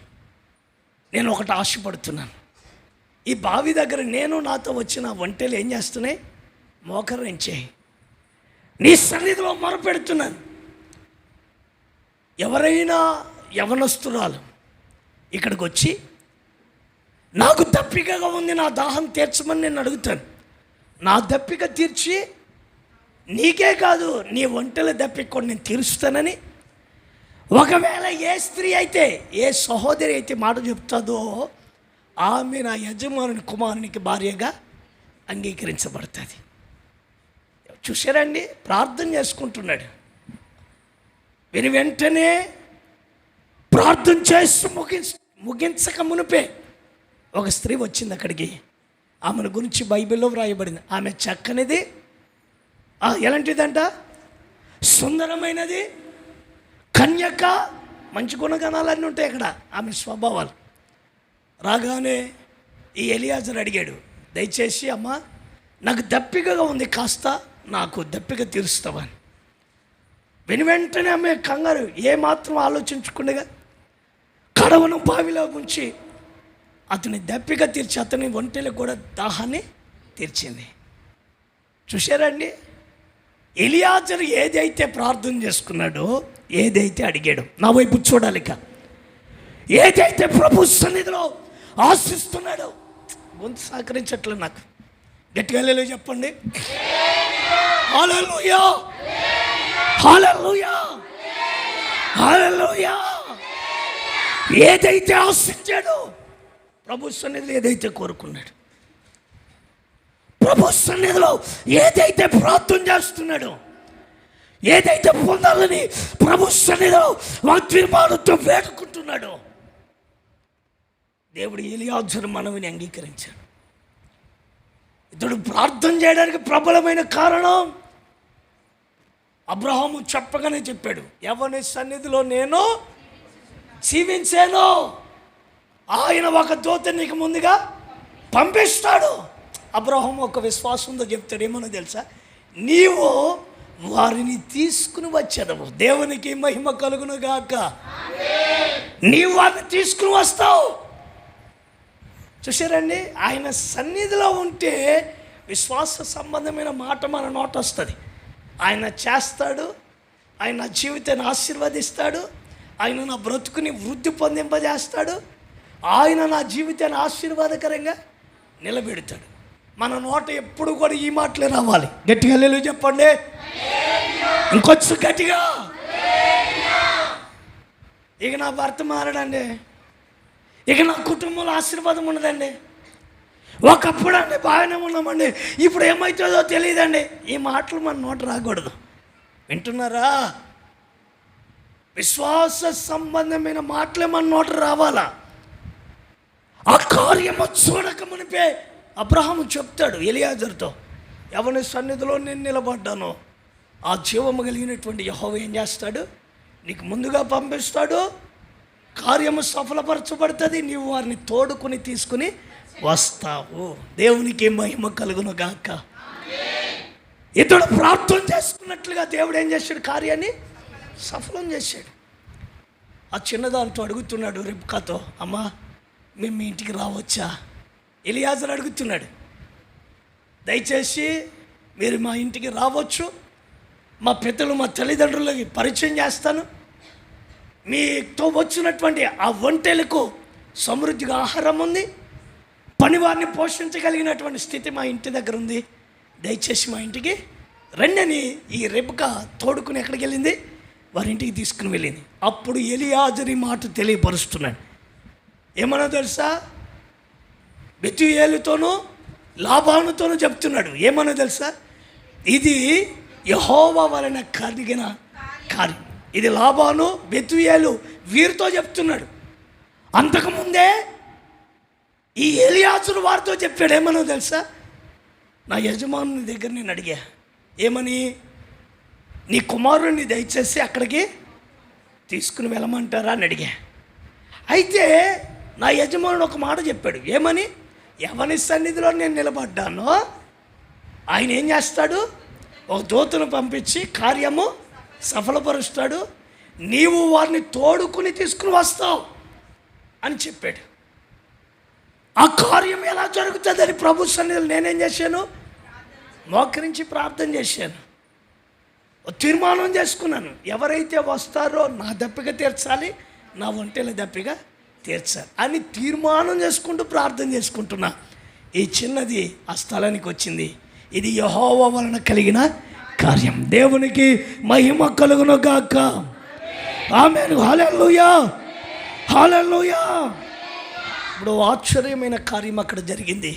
నేను ఒకటి ఆశపడుతున్నాను. ఈ బావి దగ్గర నేను నాతో వచ్చిన ఒంటెలు ఏం చేస్తున్నాయి? మోకరించేయి. నీ సన్నిధిలో మొరపెడుతున్నాను. ఎవరైనా యవనస్తురాలు ఇక్కడికి వచ్చి నాకు దప్పికగా ఉంది, నా దాహం తీర్చమని నేను అడుగుతాను. నా దప్పిక తీర్చి నీకే కాదు నీ ఒంటెల దప్పిక కూడా నేను తీరుస్తానని, ఒకవేళ ఏ స్త్రీ అయితే, ఏ సహోదరి అయితే మాట చెప్తుందో ఆమె నా యజమానుని కుమారునికి భార్యగా అంగీకరించబడుతుంది. చూసారండి, ప్రార్థన చేసుకుంటున్నాడు. విని వెంటనే ప్రార్థన చేసి ముగించక మునిపే ఒక స్త్రీ వచ్చింది అక్కడికి. ఆమెను గురించి బైబిల్లో వ్రాయబడింది. ఆమె చక్కనిది, ఎలాంటిదంట? సుందరమైనది, కన్యక, మంచి గుణగణాలన్నీ ఉంటాయి అక్కడ ఆమె స్వభావాలు. రాగానే ఈ ఎలియాజరు అడిగాడు, దయచేసి అమ్మ నాకు దప్పికగా ఉంది, కాస్త నాకు దప్పిక తీరుస్తావని. విని వెంటనే ఆమె కంగారు ఏమాత్రం ఆలోచించకుండా కడవను బావిలో ముంచి అతని దప్పిక తీర్చి అతని ఒంటెలకు కూడా దాహాన్ని తీర్చింది. చూశారండి, ఎలియాజరు ఏదైతే ప్రార్థన చేసుకున్నాడో, ఏదైతే అడిగాడో, నా వైపు చూడాలి. ఇక ఏదైతే ప్రభు సన్నిధిలో ఆశిస్తున్నాడో, గొంతు సహకరించట్లేదు నాకు, గట్టిగా హల్లెలూయా చెప్పండి. హల్లెలూయా, హల్లెలూయా, హల్లెలూయా. ఏదైతే ఆశించాడో, ప్రభు సన్నిధిలో ఏదైతే కోరుకున్నాడు, ప్రభు సన్నిధిలో ఏదైతే ప్రార్థన చేస్తున్నాడో, ఏదైతే పొందాలని ప్రభు సన్నిధిలో వాగ్దానంతో వేడుకుంటున్నాడో, దేవుడు ఎలియాజరు మనవిని అంగీకరించాడు. ఇతడు ప్రార్థన చేయడానికి ప్రబలమైన కారణం అబ్రహాము చెప్పగానే చెప్పాడు, ఎవరి సన్నిధిలో నేను జీవించాను, ఆయన ఒక దూత నీకు ముందుగా పంపిస్తాడు. అబ్రహాము ఒక విశ్వాసంతో చెప్తాడు, ఏమన్నా తెలుసా? నీవు వారిని తీసుకుని వచ్చేదవు. దేవునికి మహిమ కలుగును గాక. నీవు వారిని తీసుకుని వస్తావు. చూసారండి, ఆయన సన్నిధిలో ఉంటే విశ్వాస సంబంధమైన మాట మన నోట వస్తుంది. ఆయన చేస్తాడు, ఆయన నా జీవితాన్ని ఆశీర్వదిస్తాడు, ఆయన నా బ్రతుకుని వృద్ధి పొందింపజేస్తాడు, ఆయన నా జీవితాన్ని ఆశీర్వాదకరంగా నిలబెడతాడు. మన నోట ఎప్పుడు కూడా ఈ మాటలే రావాలి. గట్టిగా హల్లెలూయా చెప్పండి, ఇంకొంచెం గట్టిగా. ఇక నా భర్త మారడండి, ఇక నా కుటుంబంలో ఆశీర్వాదం ఉండదండి, ఒకప్పుడు అండి బాగానే ఉన్నామండి, ఇప్పుడు ఏమవుతుందో తెలియదండి. ఈ మాటలు మన నోట రాకూడదు. వింటున్నారా? విశ్వాస సంబంధమైన మాటలే మన నోట రావాలా. ఆ కార్యము చూడక మునిపే అబ్రహాము చెప్తాడు ఎలియాజరుతో, ఎవరి సన్నిధిలో నేను నిలబడ్డానో ఆ జీవము కలిగినటువంటి యెహోవా ఏం చేస్తాడు, నీకు ముందుగా పంపిస్తాడు, కార్యము సఫలపరచబడుతుంది, నీవు వారిని తోడుకుని తీసుకుని వస్తావు. దేవునికి మహిమ కలుగును గాక. ఇతడు ప్రార్థన చేసుకున్నట్లుగా దేవుడు ఏం చేశాడు, కార్యాన్ని సఫలం చేశాడు. ఆ చిన్నదానితో అడుగుతున్నాడు రిబ్కాతో, అమ్మా మేము మీ ఇంటికి రావచ్చా? ఎలియాజరు అడుగుతున్నాడు, దయచేసి మీరు మా ఇంటికి రావచ్చు, మా పెద్దలు మా తల్లిదండ్రులకి పరిచయం చేస్తాను, మీతో వచ్చినటువంటి ఆ ఒంటెలకు సమృద్ధిగా ఆహారం ఉంది, పనివారిని పోషించగలిగినటువంటి స్థితి మా ఇంటి దగ్గర ఉంది, దయచేసి మా ఇంటికి రండి అని ఈ రెబ్కా తోడుకుని ఎక్కడికి వెళ్ళింది, వారి ఇంటికి తీసుకుని వెళ్ళింది. అప్పుడు ఎలియాజరు ఈ మాట తెలియపరుస్తున్నాడు. ఏమన్నా తెలుసా, బెతూయేలుతోనూ లాబానుతోనూ చెప్తున్నాడు. ఏమన్నా తెలుసా, ఇది యెహోవా వలన కలిగిన కార్యం. ఇది లాబాను బెతూయేలు వీరితో చెప్తున్నాడు. అంతకుముందే ఈ ఎలియాజరు వారితో చెప్పాడు. ఏమన్నా తెలుసా, నా యజమానుని దగ్గర నేను అడిగా, ఏమని, నీ కుమారుడిని దయచేసి అక్కడికి తీసుకుని వెళ్ళమంటారా అని అడిగా. అయితే నా యజమానుడు ఒక మాట చెప్పాడు. ఏమని, ఎవరి సన్నిధిలో నేను నిలబడ్డానో ఆయన ఏం చేస్తాడు, ఒక దూతను పంపించి కార్యము సఫలపరుస్తాడు, నీవు వారిని తోడుకుని తీసుకుని వస్తావు అని చెప్పాడు. ఆ కార్యం ఎలా జరుగుతుందని ప్రభు సన్నిధిలో నేనేం చేశాను, మోకరించి ప్రార్థన చేశాను, తీర్మానం చేసుకున్నాను. ఎవరైతే వస్తారో నా దప్పిక తీర్చాలి, నా ఒంటెల దప్పిక తీర్చాలి అని తీర్మానం చేసుకుంటూ ప్రార్థన చేసుకుంటున్నా. ఈ చిన్నది ఆ స్థలానికి వచ్చింది. ఇది యెహోవా వలన కలిగిన కార్యం. దేవునికి మహిమ కలుగును గాక. ఆమేన్. హల్లెలూయా, హల్లెలూయా. ఇప్పుడు ఆశ్చర్యమైన కార్యం అక్కడ జరిగింది.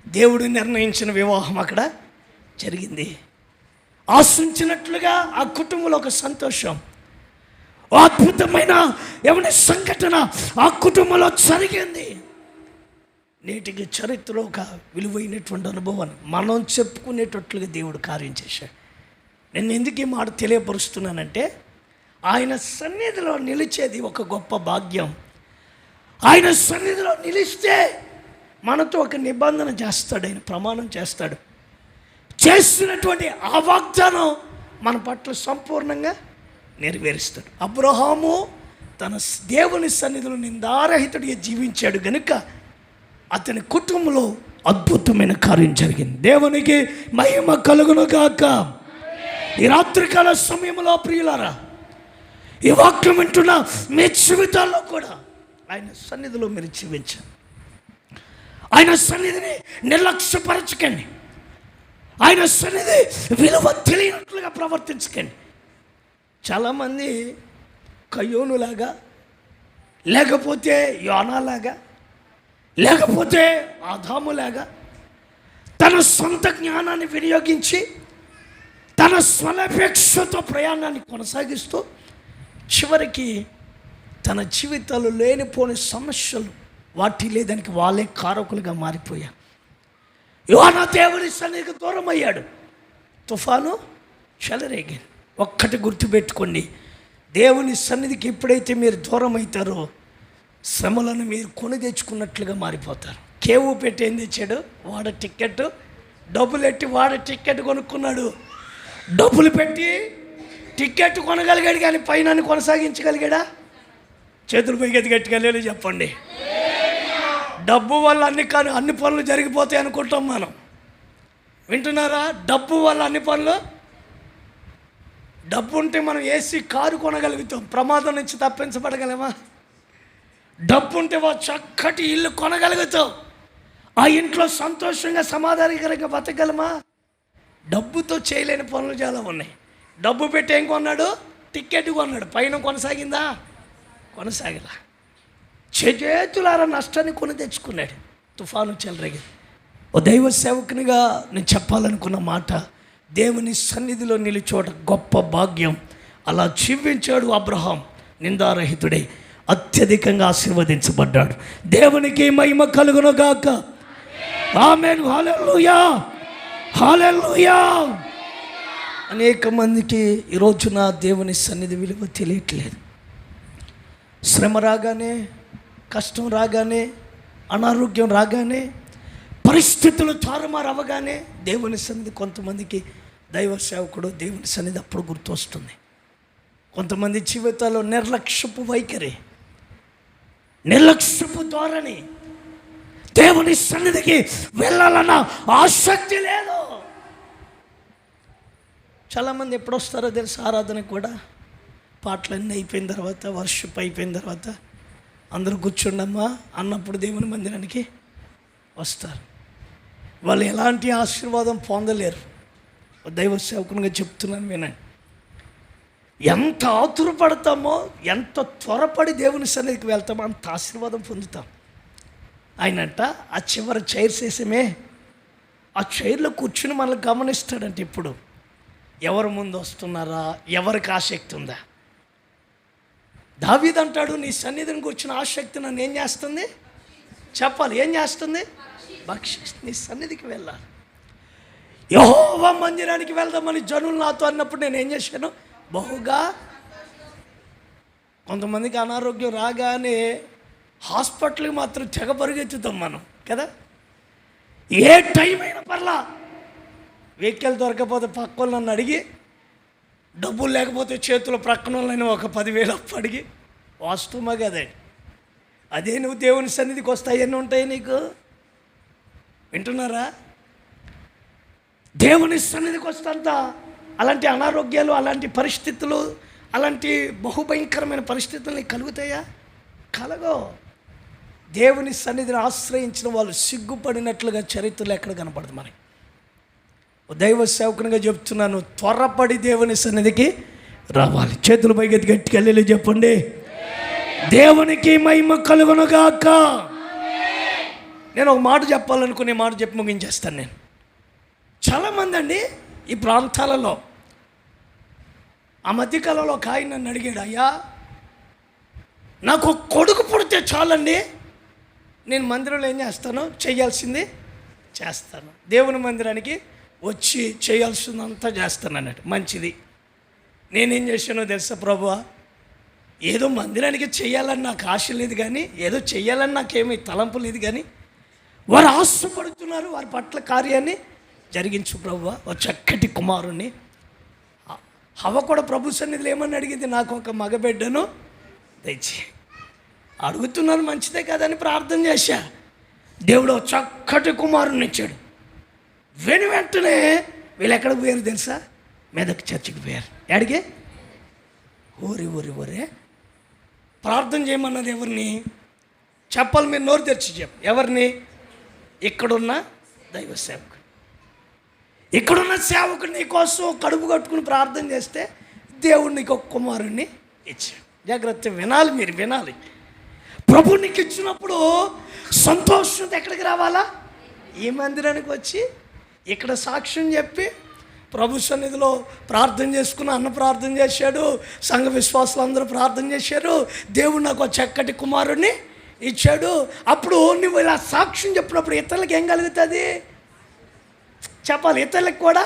దేవుడు నిర్ణయించిన వివాహం అక్కడ జరిగింది. ఆశించినట్లుగా ఆ కుటుంబంలో ఒక సంతోషం, అద్భుతమైన ఏమైనా సంఘటన ఆ కుటుంబంలో జరిగింది. నేటికి చరిత్రలో ఒక విలువైనటువంటి అనుభవాన్ని మనం చెప్పుకునేటట్లుగా దేవుడు కార్యం చేశాడు. నేను ఎందుకు ఈ మాట తెలియపరుస్తున్నానంటే, ఆయన సన్నిధిలో నిలిచేది ఒక గొప్ప భాగ్యం. ఆయన సన్నిధిలో నిలిస్తే మనతో ఒక నిబంధన చేస్తాడు, ఆయన ప్రమాణం చేస్తాడు. చేస్తున్నటువంటి ఆ వాగ్దానం మన పట్ల సంపూర్ణంగా నెరవేరుస్తాడు. అబ్రహాము తన దేవుని సన్నిధిలో నిందారహితుడిగా జీవించాడు కనుక అతని కుటుంబంలో అద్భుతమైన కార్యం జరిగింది. దేవునికి మహిమ కలుగును గాక. ఈ రాత్రికాల సమయంలో ప్రియులారా, ఈ వాక్యం వింటున్న మీ జీవితాల్లో కూడా ఆయన సన్నిధిలో మీరు జీవించండి. ఆయన సన్నిధిని నిర్లక్ష్యపరచకండి. ఆయన సన్నిధి విలువ తెలియనట్లుగా ప్రవర్తించకండి. చాలామంది కయ్యోనులాగా, లేకపోతే యోనాలాగా, లేకపోతే ఆదాములాగా తన సొంత జ్ఞానాన్ని వినియోగించి తన స్వలపేక్షతో ప్రయాణాన్ని కొనసాగిస్తూ చివరికి తన జీవితాలు లేనిపోని సమస్యలు వాటి లేదానికి వాళ్ళే కారకులుగా మారిపోయారు. యోనా దేవుని సన్నిధికి దూరం అయ్యాడు, తుఫాను చెలరేగింది. ఒక్కటి గుర్తుపెట్టుకోండి, దేవుని సన్నిధికి ఎప్పుడైతే మీరు దూరం అవుతారో శ్రమలను మీరు కొని తెచ్చుకున్నట్లుగా మారిపోతారు. కేవు పెట్టి ఏం తెచ్చాడు, వాడ టిక్కెట్, డబ్బులు పెట్టి వాడ టిక్కెట్ కొనుక్కున్నాడు. డబ్బులు పెట్టి టిక్కెట్ కొనగలిగాడు కానీ పైన కొనసాగించగలిగాడా? చేతులు పైకి గట్టిగా లేదు చెప్పండి. డబ్బు వల్ల అన్ని పనులు జరిగిపోతాయి అనుకుంటాం మనం. వింటున్నారా? డబ్బు వల్ల అన్ని పనులు, డబ్బు ఉంటే మనం ఏసీ కారు కొనగలుగుతాం, ప్రమాదం నుంచి తప్పించబడగలమా? డబ్బు ఉంటే చక్కటి ఇల్లు కొనగలుగుతాం, ఆ ఇంట్లో సంతోషంగా సమాధానకరంగా బతకగలమా? డబ్బుతో చేయలేని పనులు చాలా ఉన్నాయి. డబ్బు పెట్టి ఏం కొన్నాడు? టిక్కెట్ కొన్నాడు, పైన కొనసాగిందా? కొనసాగల. చేతులారా నష్టాన్ని కొని తెచ్చుకున్నాడు. తుఫాను చెలరేగి. ఓ దైవ సేవకునిగా నేను చెప్పాలనుకున్న మాట, దేవుని సన్నిధిలో నిలిచోట గొప్ప భాగ్యం. అలా జీవించాడు అబ్రహాం, నిందారహితుడై అత్యధికంగా ఆశీర్వదించబడ్డాడు. దేవునికి మహిమ కలుగును గాక. ఆమేన్. హల్లెలూయా, హల్లెలూయా. అనేక మందికి ఈ రోజున దేవుని సన్నిధి విలువ తెలియట్లేదు. శ్రమ రాగానే, కష్టం రాగానే, అనారోగ్యం రాగానే, పరిస్థితులు తారుమారు అవ్వగానే దేవుని సన్నిధి కొంతమందికి, దైవ సేవకుడు దేవుని సన్నిధి అప్పుడు గుర్తొస్తుంది. కొంతమంది జీవితాల్లో నిర్లక్ష్యపు వైఖరి, నిర్లక్ష్యపు ధోరణి, దేవుని సన్నిధికి వెళ్ళాలన్న ఆసక్తి లేదు. చాలామంది ఎప్పుడు వస్తారో తెలుసు ఆరాధనకు కూడా, పాటలన్నీ అయిపోయిన తర్వాత, వర్షిప్ అయిపోయిన తర్వాత అందరూ కూర్చుండమ్మా అన్నప్పుడు దేవుని మందిరానికి వస్తారు. వాళ్ళు ఎలాంటి ఆశీర్వాదం పొందలేరు. దైవ సేవకునిగా చెప్తున్నాను వినండి. ఎంత ఆతురపడతామో, ఎంత త్వరపడి దేవుని సన్నిధికి వెళ్తామో అంత ఆశీర్వాదం పొందుతాం. ఆయనంట ఆ చివరి చైర్స్ వేసేమే, ఆ చైర్లో కూర్చుని మనల్ని గమనిస్తాడంటే ఇప్పుడు ఎవరు ముందు వస్తున్నారా, ఎవరికి ఆసక్తి ఉందా. దావీదు అంటాడు, నీ సన్నిధిని కూర్చున్న ఆసక్తి నన్ను ఏం చేస్తుంది చెప్పాలి. ఏం చేస్తుంది? నీ సన్నిధికి వెళ్ళాలి. యెహోవా మందిరానికి వెళ్దామని జనులు నాతో అన్నప్పుడు నేను ఏం చేశాను? బహుగా. కొంతమందికి అనారోగ్యం రాగానే హాస్పిటల్కి మాత్రం తెగ పరిగెత్తుతాం మనం కదా. ఏ టైం అయినా పర్లా, వెహికల్ దొరకపోతే పక్క నన్ను అడిగి, డబ్బులు లేకపోతే చేతుల ప్రక్కన వాళ్ళని ఒక 10,000 అప్పు అడిగి, వాస్తవమా కదండి. అదే నువ్వు దేవుని సన్నిధికి వస్తాయి, ఎన్ని ఉంటాయి నీకు? వింటున్నారా? దేవుని సన్నిధికి వస్తంత అలాంటి అనారోగ్యాలు, అలాంటి పరిస్థితులు, అలాంటి బహుభయంకరమైన పరిస్థితులు నీకు కలుగుతాయా? కలగో. దేవుని సన్నిధిని ఆశ్రయించిన వాళ్ళు సిగ్గుపడినట్లుగా చరిత్రలు ఎక్కడ కనపడదు మనకి. దైవ సేవకునిగా చెప్తున్నాను, త్వరపడి దేవుని సన్నిధికి రావాలి. చేతులు పైకి గట్టికి వెళ్ళి చెప్పండి, దేవునికి మహిమ కలుగునుగాక. నేను ఒక మాట చెప్పాలనుకునే మాట చెప్పి ముగించేస్తాను. నేను చాలామంది అండి ఈ ప్రాంతాలలో, ఆ మధ్యకాలంలో ఒక ఆయన నన్ను అడిగాడు, అయ్యా నాకు ఒక కొడుకు పుడితే చాలండి, నేను మందిరంలో ఏం చేస్తాను, చేయాల్సింది చేస్తాను, దేవుని మందిరానికి వచ్చి చేయాల్సిందంతా చేస్తాను అన్నట్టు. మంచిది. నేనేం చేశానో తెలుసా ప్రభువా, ఏదో మందిరానికి చేయాలని నాకు ఆశ లేదు, కానీ ఏదో చేయాలని నాకేమీ తలంపు లేదు, కానీ వారు ఆశపడుతున్నారు, వారి పట్ల కార్యాన్ని జరిగించు ప్రభువా. ఒక చక్కటి కుమారుణ్ణి. హవ్వ కూడా ప్రభు సన్నిధిలో ఏమని అడిగింది, నాకు ఒక మగబిడ్డను తెచ్చి. అడుగుతున్నాను మంచిదే కదని ప్రార్థన చేశా. దేవుడు చక్కటి కుమారుని ఇచ్చాడు. వెంటనే వీళ్ళు ఎక్కడికి పోయారు తెలుసా? మెదక్ చర్చికి పోయారు. ఎడిగే? ఓరే ప్రార్థన చేయమన్నది ఎవరిని చెప్పాలి? మీరు నోరు తెరిచి చెప్పు. ఎవరిని? ఇక్కడున్న దైవ సేవకుడు. ఇక్కడున్న సేవకుడు నీ కోసం కడుపు కట్టుకుని ప్రార్థన చేస్తే దేవుడు నీకు ఒక కుమారుణ్ణి ఇచ్చాడు. జాగ్రత్త వినాలి, మీరు వినాలి. ప్రభు నీకు ఇచ్చినప్పుడు సంతోషంతో ఎక్కడికి రావాలా? ఈ మందిరానికి వచ్చి ఇక్కడ సాక్ష్యం చెప్పి ప్రభు సన్నిధిలో ప్రార్థన చేసుకుని, అన్న ప్రార్థన చేశాడు, సంఘ విశ్వాసులు అందరూ ప్రార్థన చేశారు, దేవుడు నాకు ఒక చక్కటి కుమారుడిని ఇచ్చాడు. అప్పుడు నువ్వు ఇలా సాక్ష్యం చెప్పినప్పుడు ఇతరులకు ఏం కలుగుతుంది చెప్పాలి? ఇతరులకు కూడా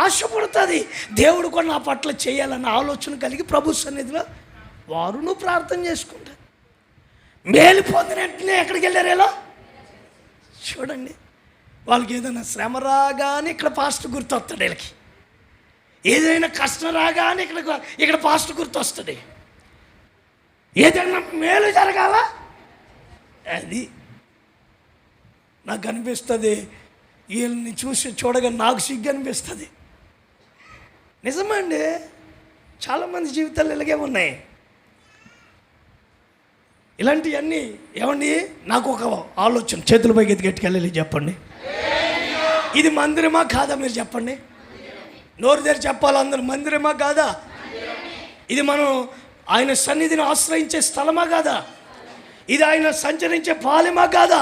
ఆశ పుడుతుంది. దేవుడు కూడా నా పట్ల చేయాలన్న ఆలోచన కలిగి ప్రభు సన్నిధిలో వారు నువ్వు ప్రార్థన చేసుకుంటారు. మేలు పొందిన వెంటనే ఎక్కడికి వెళ్ళారు? ఎలా చూడండి, వాళ్ళకి ఏదైనా శ్రమ రాగానే ఇక్కడ పాస్టర్ గుర్తొస్తాడు, వీళ్ళకి ఏదైనా కష్టం రాగానే ఇక్కడ పాస్టర్ గుర్తొస్తుంది, ఏదైనా మేలు జరగాల అది నాకు అనిపిస్తుంది. వీళ్ళని చూడగా నాకు సిగ్గు అనిపిస్తుంది. నిజమండి, చాలామంది జీవితాలు ఇలాగే ఉన్నాయి. ఇలాంటివన్నీ ఏమండి, నాకు ఒక ఆలోచన, చేతులపై గట్టికెళ్ళి చెప్పండి, ఇది మందిరమా కాదా? మీరు చెప్పండి, నోరు తెరి చెప్పాలి అందరూ. మందిరమా కాదా? ఇది మనం ఆయన సన్నిధిని ఆశ్రయించే స్థలమా కాదా? ఇది ఆయన సంచరించే పాలెమా కాదా?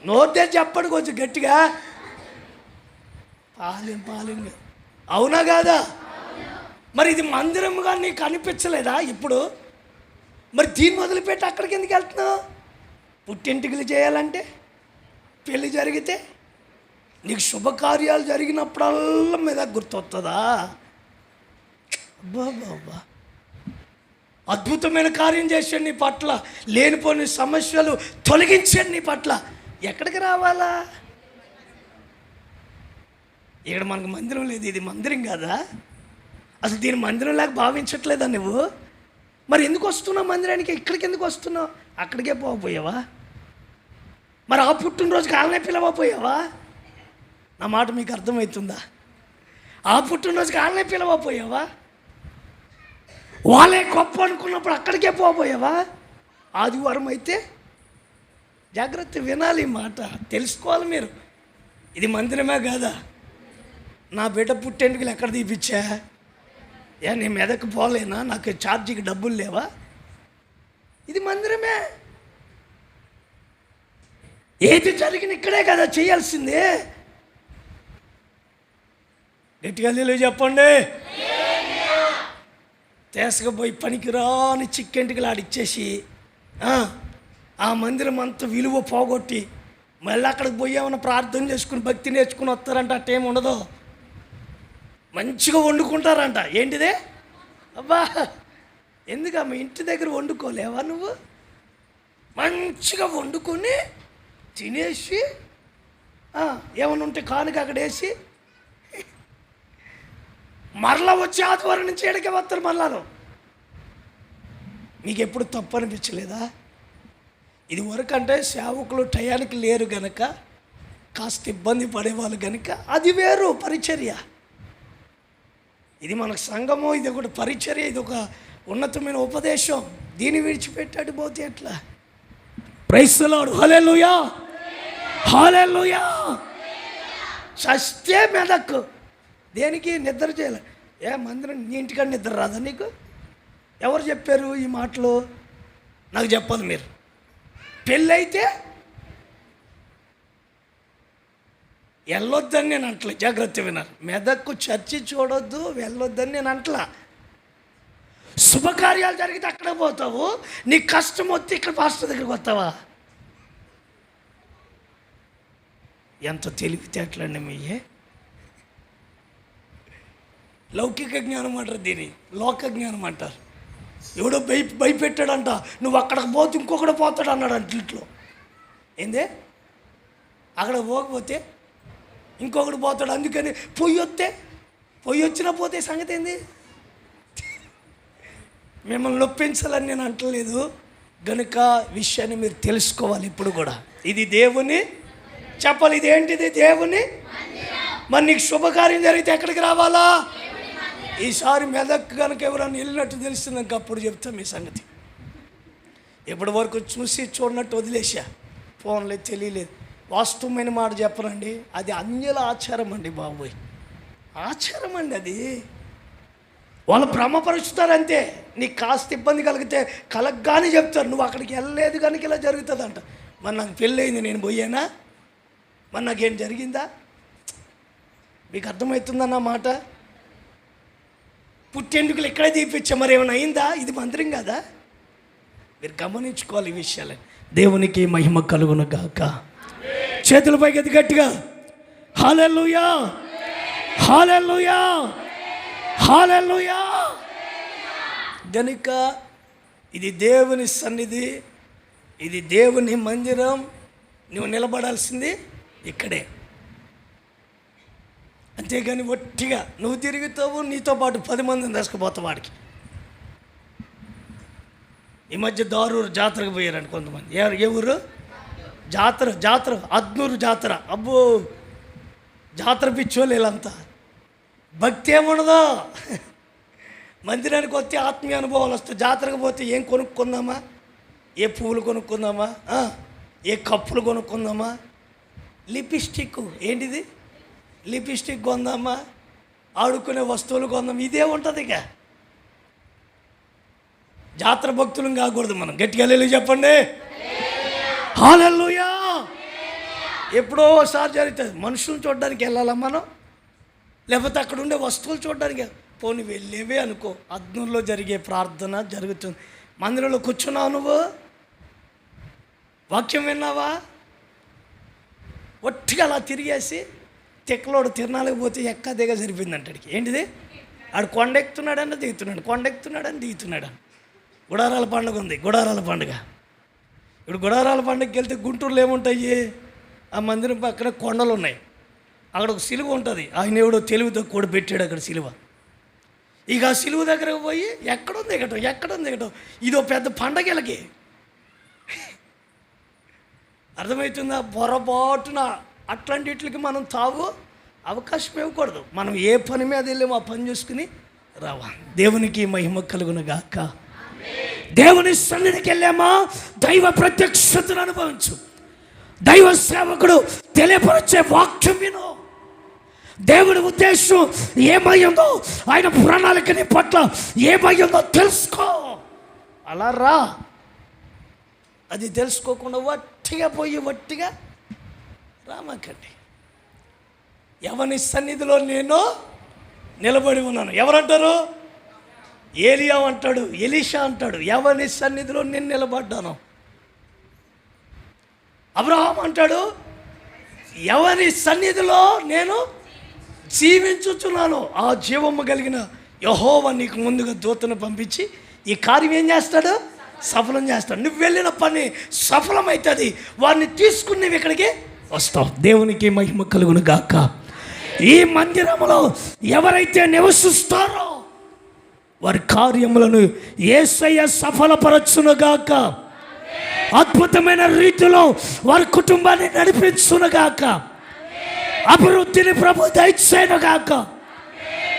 నోటే చెప్పడు కొంచెం గట్టిగా, పాలెం అవునా కాదా? మరి ఇది మందిరముగా నీకు అనిపించలేదా ఇప్పుడు? మరి దీన్ని వదిలిపెట్టి అక్కడికి ఎందుకు వెళ్తున్నావు? పుట్టింటికలు చేయాలంటే, పెళ్ళి జరిగితే, నీకు శుభకార్యాలు జరిగినప్పుడల్లా మీద గుర్తొస్తుందా? అబ్బా, అద్భుతమైన కార్యం చేశాడు నీ పట్ల, లేనిపోని సమస్యలు తొలగించాడు నీ పట్ల. ఎక్కడికి రావాలా? ఇక్కడ మనకు మందిరం లేదు, ఇది మందిరం కాదా? అసలు దీని మందిరంలాగా భావించట్లేదా నువ్వు? మరి ఎందుకు వస్తున్నావు మందిరానికి? ఇక్కడికి ఎందుకు వస్తున్నావు? అక్కడికే పోకపోయావా? మరి ఆ పుట్టినరోజుకి వాళ్ళనే పిలవపోయావా? నా మాట మీకు అర్థమవుతుందా? ఆ పుట్టినరోజుకి వాళ్ళనే పిలవపోయావా? వాళ్ళే గొప్ప అనుకున్నప్పుడు అక్కడికే పోపోయావా? ఆదివారం అయితే జాగ్రత్త వినాలి, మాట తెలుసుకోవాలి మీరు. ఇది మందిరమే కాదా? నా బిడ్డ పుట్టేందుకు ఎక్కడ తీపిచ్చా? నేను మెదకు పోలేనా? నాకు ఛార్జీకి డబ్బులు లేవా? ఇది మందిరమే. ఏది జరిగిన ఇక్కడే కదా చేయాల్సిందే. గట్టిగా చెప్పండి. తీసుకుపోయి పనికిరాని చిక్కెంటికి ఆడిచ్చేసి ఆ మందిరం అంతా విలువ పోగొట్టి మళ్ళీ అక్కడికి పోయి ఏమైనా ప్రార్థన చేసుకుని భక్తి నేర్చుకుని వస్తారంట. అట్టేమి ఉండదు. మంచిగా వండుకుంటారంట. ఏంటిదే? అబ్బా, ఎందుకమ్మా ఇంటి దగ్గర వండుకోలేవా నువ్వు? మంచిగా వండుకొని తినేసి ఏమైనా ఉంటే కానుక అక్కడ వేసి మరలా వచ్చి ఆదివారం నుంచి ఎడకే వస్తారు. మరలాను మీకు ఎప్పుడు తప్పు అనిపించలేదా? ఇది వరకు అంటే సేవకులు టయానికి లేరు గనక కాస్త ఇబ్బంది పడేవాళ్ళు గనక అది వేరు పరిచర్య. ఇది మనకు సంఘము, ఇది ఒకటి పరిచర్య, ఇది ఒక ఉన్నతమైన ఉపదేశం. దీన్ని విడిచిపెట్టాడు పోతే ఎట్లా? Praise the Lord. హల్లెలూయా, హల్లెలూయా. సస్తే మెదక్కు దేనికి? నిద్ర చేయాలి. మందిరం నీ ఇంటికాడ నిద్ర రాదా నీకు? ఎవరు చెప్పారు ఈ మాటలు? నాకు చెప్పాలి మీరు. పెళ్ళైతే వెళ్ళొద్దని నేను అంటలే, జాగ్రత్త వినాలి. మెదక్కు చర్చి చూడొద్దు, వెళ్ళొద్దని నేను అంటలా. శుభకార్యాలు జరిగితే అక్కడ పోతావు, నీ కష్టం వస్తే ఇక్కడ పాస్టర్ దగ్గరికి వస్తావా? ఎంత తెలివితేటలండి మీయే. లౌకిక జ్ఞానం అంటారు దీన్ని, లోక జ్ఞానం అంటారు. ఎవడో భయపెట్టాడంట, నువ్వు అక్కడికి పోతే ఇంకొకటి పోతాడు అన్నాడు అంట ఇంట్లో. ఏందే? అక్కడ పోకపోతే ఇంకొకటి పోతాడు. అందుకని పొయ్యి వచ్చినా పోతే సంగతి ఏంది? మిమ్మల్ని నొప్పించాలని నేను అంటలేదు గనుక విషయాన్ని మీరు తెలుసుకోవాలి. ఇప్పుడు కూడా ఇది దేవుని చెప్పాలి. ఇది ఏంటిది? దేవుని. మరి నీకు శుభకార్యం జరిగితే ఎక్కడికి రావాలా? ఈసారి మెదక్ కనుక ఎవరన్నా వెళ్ళినట్టు తెలుస్తుంది, అప్పుడు చెప్తాం మీ సంగతి. ఎప్పటి వరకు చూసి చూడనట్టు వదిలేసా, ఫోన్లో తెలియలేదు. వాస్తవమైన మాట చెప్పనండి, అది అన్యుల ఆచారం అండి బాబోయ్, ఆచారం అండి అది. వాళ్ళు భ్రమపరుచుతారంతే. నీకు కాస్త ఇబ్బంది కలిగితే కలగ్గానే చెప్తారు, నువ్వు అక్కడికి వెళ్ళలేదు కనుక ఇలా జరుగుతుందంట. మరి నాకు పెళ్ళయింది, నేను పోయానా? మరి నాకేం జరిగిందా? మీకు అర్థమవుతుందన్న మాట. పుట్టెందుకులు ఇక్కడే తీపిచ్చా, మరి ఏమైనా అయిందా? ఇది మందిరం కదా. మీరు గమనించుకోవాలి ఈ విషయాలు. దేవునికి మహిమ కలుగును గాక. చేతుల పైకి గట్టిగా హల్లెలూయా, హల్లెలూయా, హల్లెలూయా. గనుక ఇది దేవుని సన్నిధి, ఇది దేవుని మందిరం. నువ్వు నిలబడాల్సింది ఇక్కడే, అంతేగాని ఒట్టిగా నువ్వు తిరుగుతావు, నీతో పాటు 10 మందిని తీసుకుపోతావు వాడికి. ఈ మధ్య దారూరు జాతరకు పోయారండి కొంతమంది. ఏ ఊరు? జాతర అద్నూరు జాతర. అబ్బో, జాతర పిచ్చోళ్ళు వీళ్ళంతా. భక్తి ఏముండదు. మందిరానికి వస్తే ఆత్మీయ అనుభవాలు వస్తాయి. జాతరకు పోతే ఏం కొనుక్కుందామా? ఏ పువ్వులు కొనుక్కుందామా? ఏ కప్పులు కొనుక్కుందామా? లిప్స్టిక్ ఏంటిది? లిప్స్టిక్ కొందామా? ఆడుకునే వస్తువులు కొందాం, ఇదే ఉంటుంది. ఇక జాతర భక్తులం కాకూడదు మనం. గట్టిగా హల్లెలూయా చెప్పండి. హల్లెలూయా. ఎప్పుడో ఒకసారి జరుగుతుంది. మనుషులను చూడడానికి వెళ్ళాలా మనం, లేకపోతే అక్కడ ఉండే వస్తువులు చూడడానికి? పోనీ వెళ్ళేవే అనుకో, అగ్నుల్లో జరిగే ప్రార్థన జరుగుతుంది. మందిరంలో కూర్చున్నావు, నువ్వు వాక్యం విన్నావా? ఒట్టిగా అలా తిరిగేసి తెక్కలోడు తిరణాలకు పోతే ఎక్క దిగ సరిపోయింది అంటాడికి. ఏంటిది? ఆడు కొండెక్కుతున్నాడని దిగుతున్నాడు, కొండెక్కుతున్నాడని దిగుతున్నాడు. గుడారాల పండుగ ఉంది, గుడారాల పండుగ. ఇప్పుడు గుడారాల పండుగకి వెళ్తే గుంటూరులో ఏముంటాయి? ఆ మందిరం పక్కన కొండలు ఉన్నాయి, అక్కడ ఒక సిలువ ఉంటుంది. ఆయన ఎవడో తెలివితో కూడా పెట్టాడు అక్కడ సిలువ. ఇక ఆ సిలువ దగ్గరకు పోయి ఎక్కడుంది దిగటం. ఇదో పెద్ద పండగలకి. అర్థమవుతుందా? పొరపాటున అట్లాంటికి మనం తావు అవకాశం ఇవ్వకూడదు. మనం ఏ పని మీద వెళ్ళామో ఆ పని చూసుకుని రావా. దేవునికి మహిమ కలుగును గాక. దేవుని సన్నిధికి వెళ్ళామా, దైవ ప్రత్యక్షతను అనుభవించు. దైవ సేవకుడు తెలియపరిచే వాక్యం విను. దేవుడి ఉద్దేశం ఏమయ్యిందో, ఆయన ప్రణాళిక నీ పట్ల ఏమయ్యిందో తెలుసుకో. అలా రా. అది తెలుసుకోకుండా వట్టిగా పోయి వట్టిగా రామకండి. ఎవని సన్నిధిలో నేను నిలబడి ఉన్నాను. ఎవరంటారు? ఏలియా అంటాడు, ఎలీషా అంటాడు, ఎవని సన్నిధిలో నేను నిలబడ్డాను. అబ్రహాం అంటాడు, ఎవరి సన్నిధిలో నేను జీవించుచున్నాను. ఆ జీవము కలిగిన యెహోవా నీకు ముందుగా దూతను పంపించి ఈ కార్యం ఏం చేస్తాడు? సఫలం చేస్తాడు. నువ్వు వెళ్ళిన పని సఫలమవుతుంది. వారిని తీసుకుని నువ్వు ఇక్కడికి వస్తావు. దేవునికి మహిమ కలుగును గాక. ఈ మందిరంలో ఎవరైతే నివసిస్తారో వారి కార్యములను యేసయ్య సఫలపరచును గాక. అద్భుతమైన రీతిలో వారి కుటుంబాన్ని నడిపించును గాక. అభివృద్ధిని ప్రభు దయచేయును గాక.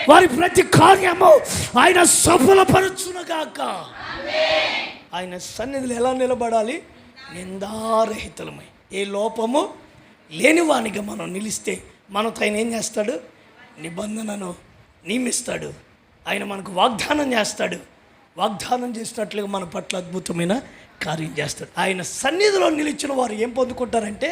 వారి ప్రతి కార్యము ఆయన సఫలపరచును గాక. ఆయన సన్నిధిలో ఎలా నిలబడాలి? నిందారహితులమై, ఏ లోపము లేనివానిగా మనం నిలిస్తే మనతో ఆయన ఏం చేస్తాడు? నిబంధనను నియమిస్తాడు. ఆయన మనకు వాగ్దానం చేస్తాడు. వాగ్దానం చేసినట్లుగా మన పట్ల అద్భుతమైన కార్యం చేస్తాడు. ఆయన సన్నిధిలో నిలిచిన వారు ఏం పొందుకుంటారంటే,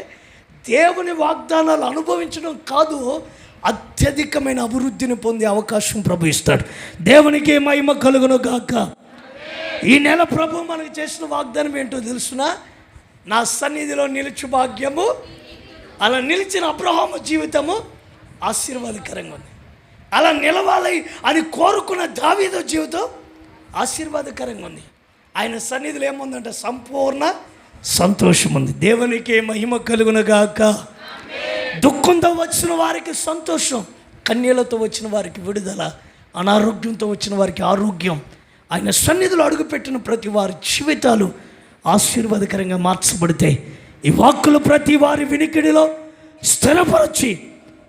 దేవుని వాగ్దానాలు అనుభవించడం కాదు, అత్యధికమైన అభివృద్ధిని పొందే అవకాశం ప్రభు ఇస్తాడు. దేవునికి మహిమ కలుగును గాక. ఈ నెల ప్రభు మనకు చేసిన వాగ్దానం ఏంటో తెలుసునా? నా సన్నిధిలో నిలిచి భాగ్యము. అలా నిలిచిన అబ్రహాము జీవితము ఆశీర్వాదకరంగా ఉంది. అలా నిలవాలి అని కోరుకున్న దావీదు జీవితం ఆశీర్వాదకరంగా ఉంది. ఆయన సన్నిధిలో ఏముందంటే సంపూర్ణ సంతోషం ఉంది. దేవునికి మహిమ కలుగును గాక. దుఃఖంతో వచ్చిన వారికి సంతోషం, కన్యలతో వచ్చిన వారికి విడుదల, అనారోగ్యంతో వచ్చిన వారికి ఆరోగ్యం. ఆయన సన్నిధిలో అడుగుపెట్టిన ప్రతి వారి జీవితాలు ఆశీర్వాదకరంగా మార్చబడితే ఈ వాక్కులు ప్రతి వారి వినికిడిలో స్థిరపరచి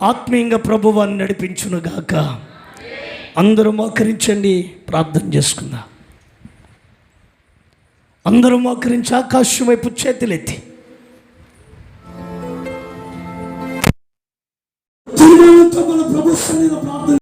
ఆత్మీయంగా ప్రభువాన్ని నడిపించునుగాక. అందరూ మోకరించండి, ప్రార్థన చేసుకుందాం. అందరూ మోకరించి ఆకాశం వైపు చేతులెత్తి ప్రభు సన్నిధిలో ప్రార్థన